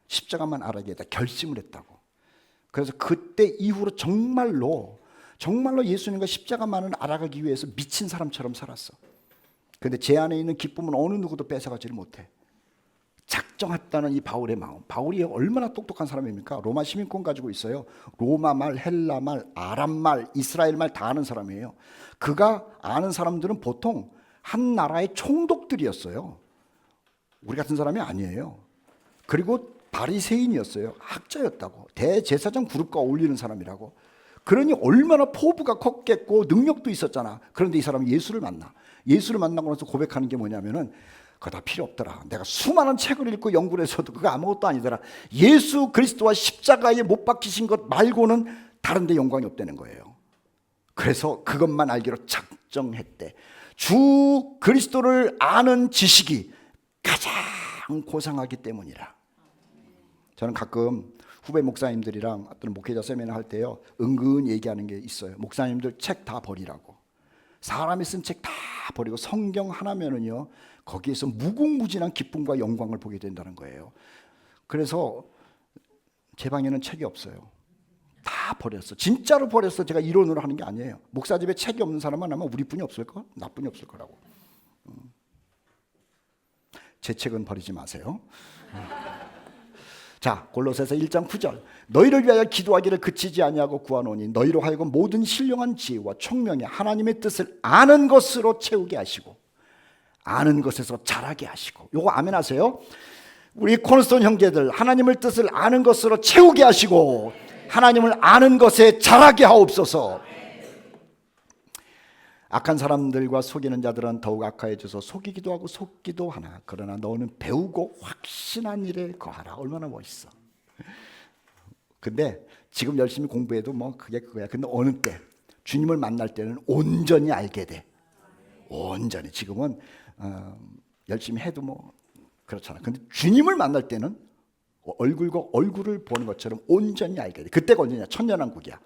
십자가만 알아야겠다 결심을 했다고. 그래서 그때 이후로 정말로 예수님과 십자가만을 알아가기 위해서 미친 사람처럼 살았어. 그런데 제 안에 있는 기쁨은 어느 누구도 뺏어가지를 못해. 작정했다는 이 바울의 마음. 바울이 얼마나 똑똑한 사람입니까? 로마 시민권 가지고 있어요. 로마 말, 헬라 말, 아람 말, 이스라엘 말 다 아는 사람이에요. 그가 아는 사람들은 보통 한 나라의 총독들이었어요. 우리 같은 사람이 아니에요. 그리고 바리새인이었어요. 학자였다고. 대제사장 그룹과 어울리는 사람이라고. 그러니 얼마나 포부가 컸겠고 능력도 있었잖아. 그런데 이 사람이 예수를 만나. 예수를 만나고 나서 고백하는 게 뭐냐면은 그거 다 필요 없더라. 내가 수많은 책을 읽고 연구를 해서도 그거 아무것도 아니더라. 예수 그리스도와 십자가에 못 박히신 것 말고는 다른 데 영광이 없다는 거예요. 그래서 그것만 알기로 작정했대. 주 그리스도를 아는 지식이 가장 고상하기 때문이라. 저는 가끔 후배 목사님들이랑 어떤 목회자 세미나 할 때요, 은근히 얘기하는 게 있어요. 목사님들 책 다 버리라고. 사람이 쓴 책 다 버리고 성경 하나면은요, 거기에서 무궁무진한 기쁨과 영광을 보게 된다는 거예요. 그래서 제 방에는 책이 없어요. 다 버렸어. 진짜로 버렸어. 제가 이론으로 하는 게 아니에요. 목사 집에 책이 없는 사람은 아마 우리뿐이 없을까? 나뿐이 없을 거라고. 제 책은 버리지 마세요. 자, 골로새서 1장 9절. 너희를 위하여 기도하기를 그치지 아니하고 구하노니 너희로 하여금 모든 신령한 지혜와 총명의 하나님의 뜻을 아는 것으로 채우게 하시고 아는 것에서 자라게 하시고. 요거 아멘 하세요. 우리 코너스톤 형제들, 하나님의 뜻을 아는 것으로 채우게 하시고 하나님을 아는 것에 자라게 하옵소서. 악한 사람들과 속이는 자들은 더욱 악하여져서 속이기도 하고 속기도 하나 그러나 너는 배우고 확신한 일에 거하라. 얼마나 멋있어. 근데 지금 열심히 공부해도 뭐 그게 그거야. 근데 어느 때 주님을 만날 때는 온전히 알게 돼. 온전히. 지금은 열심히 해도 뭐 그렇잖아. 근데 주님을 만날 때는 얼굴과 얼굴을 보는 것처럼 온전히 알게 돼. 그때가 언제냐? 천년왕국이야.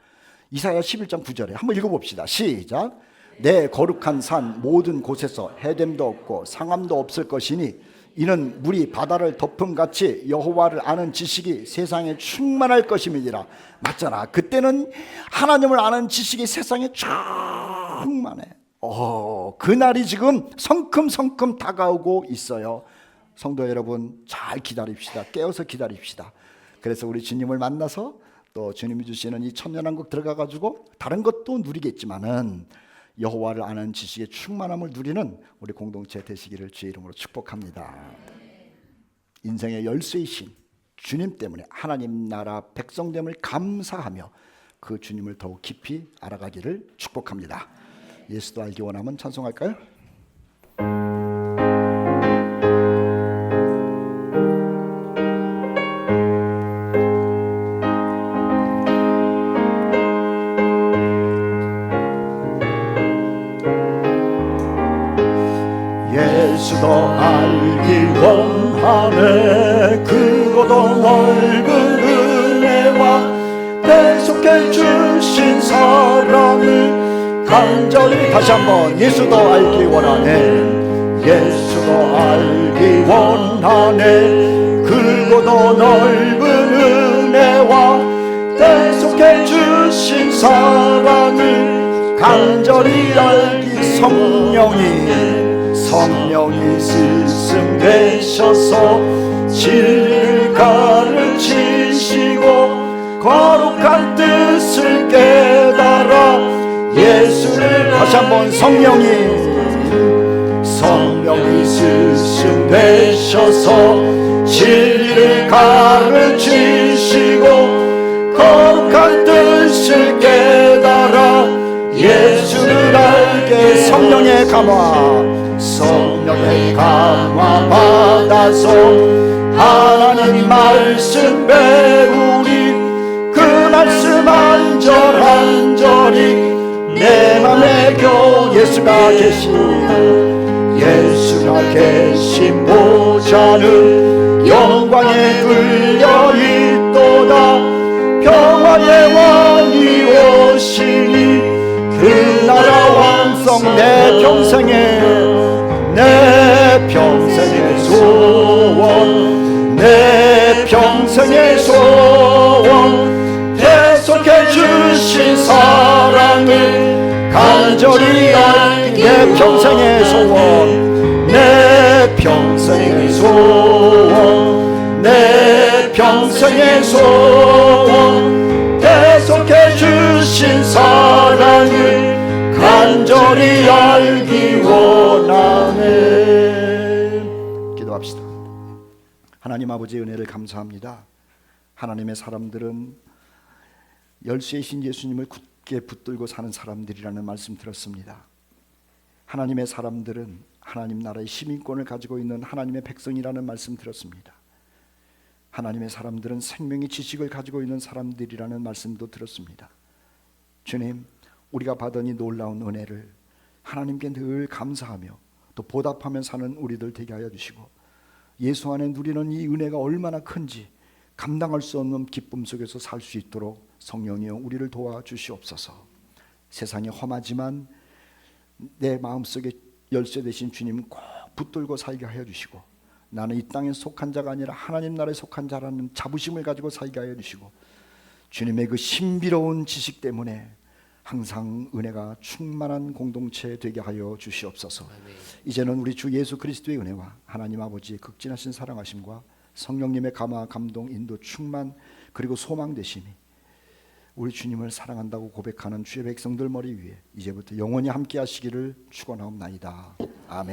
이사야 11장 9절에 한번 읽어봅시다. 시작. 내 거룩한 산 모든 곳에서 해됨도 없고 상함도 없을 것이니 이는 물이 바다를 덮음같이 여호와를 아는 지식이 세상에 충만할 것임이니라. 맞잖아. 그때는 하나님을 아는 지식이 세상에 충만해. 그날이 지금 성큼성큼 다가오고 있어요. 성도 여러분, 잘 기다립시다. 깨어서 기다립시다. 그래서 우리 주님을 만나서 또 주님이 주시는 이 천년왕국 들어가가지고 다른 것도 누리겠지만은 여호와를 아는 지식의 충만함을 누리는 우리 공동체 되시기를 주의 이름으로 축복합니다. 인생의 열쇠이신 주님 때문에 하나님 나라 백성됨을 감사하며 그 주님을 더욱 깊이 알아가기를 축복합니다. 예수도 알기 원하면 찬송할까요? 예수도 알기 원하네. 크고도 넓은 은혜와 계속해 주신 사랑을 간절히. 다시 한번. 예수도 알기 원하네. 예수도 알기 원하네. 크고도 넓은 은혜와 계속해 주신 사랑을 간절히 알기. 성령이 스승되셔서 진리를 가르치시고 거룩한 뜻을 깨달아 예수를. 다시 한번. 성령이 스승되셔서 진리를 가르치시고 거룩한 뜻을 깨달아 예수를 알게. 성령의 감화 받아서 하나님 말씀 배우리. 그 말씀 한절한절이 내 맘에 겨우. 예수가 계신 보좌는 영광에 들려 있도다. 평화의 왕이 오시니 그 나라 왕성. 내 평생의 소원 계속해 주신 사랑을 간절히 알게. 내 평생의 소원 계속해 주신 사랑을 간절히 알기 원하네. 기도합시다. 하나님 아버지의 은혜를 감사합니다. 하나님의 사람들은 열쇠이신 예수님을 굳게 붙들고 사는 사람들이라는 말씀 들었습니다. 하나님의 사람들은 하나님 나라의 시민권을 가지고 있는 하나님의 백성이라는 말씀 들었습니다. 하나님의 사람들은 생명의 지식을 가지고 있는 사람들이라는 말씀도 들었습니다. 주님, 우리가 받은 이 놀라운 은혜를 하나님께 늘 감사하며 또 보답하며 사는 우리들 되게 하여 주시고 예수 안에 누리는 이 은혜가 얼마나 큰지 감당할 수 없는 기쁨 속에서 살 수 있도록 성령이여 우리를 도와주시옵소서. 세상이 험하지만 내 마음속에 열쇠 되신 주님 꼭 붙들고 살게 하여 주시고, 나는 이 땅에 속한 자가 아니라 하나님 나라에 속한 자라는 자부심을 가지고 살게 하여 주시고, 주님의 그 신비로운 지식 때문에 항상 은혜가 충만한 공동체 되게 하여 주시옵소서. 이제는 우리 주 예수 그리스도의 은혜와 하나님 아버지의 극진하신 사랑하심과 성령님의 감화 감동 인도 충만 그리고 소망 되심이 우리 주님을 사랑한다고 고백하는 주의 백성들 머리 위에 이제부터 영원히 함께 하시기를 축원하옵나이다. 아멘.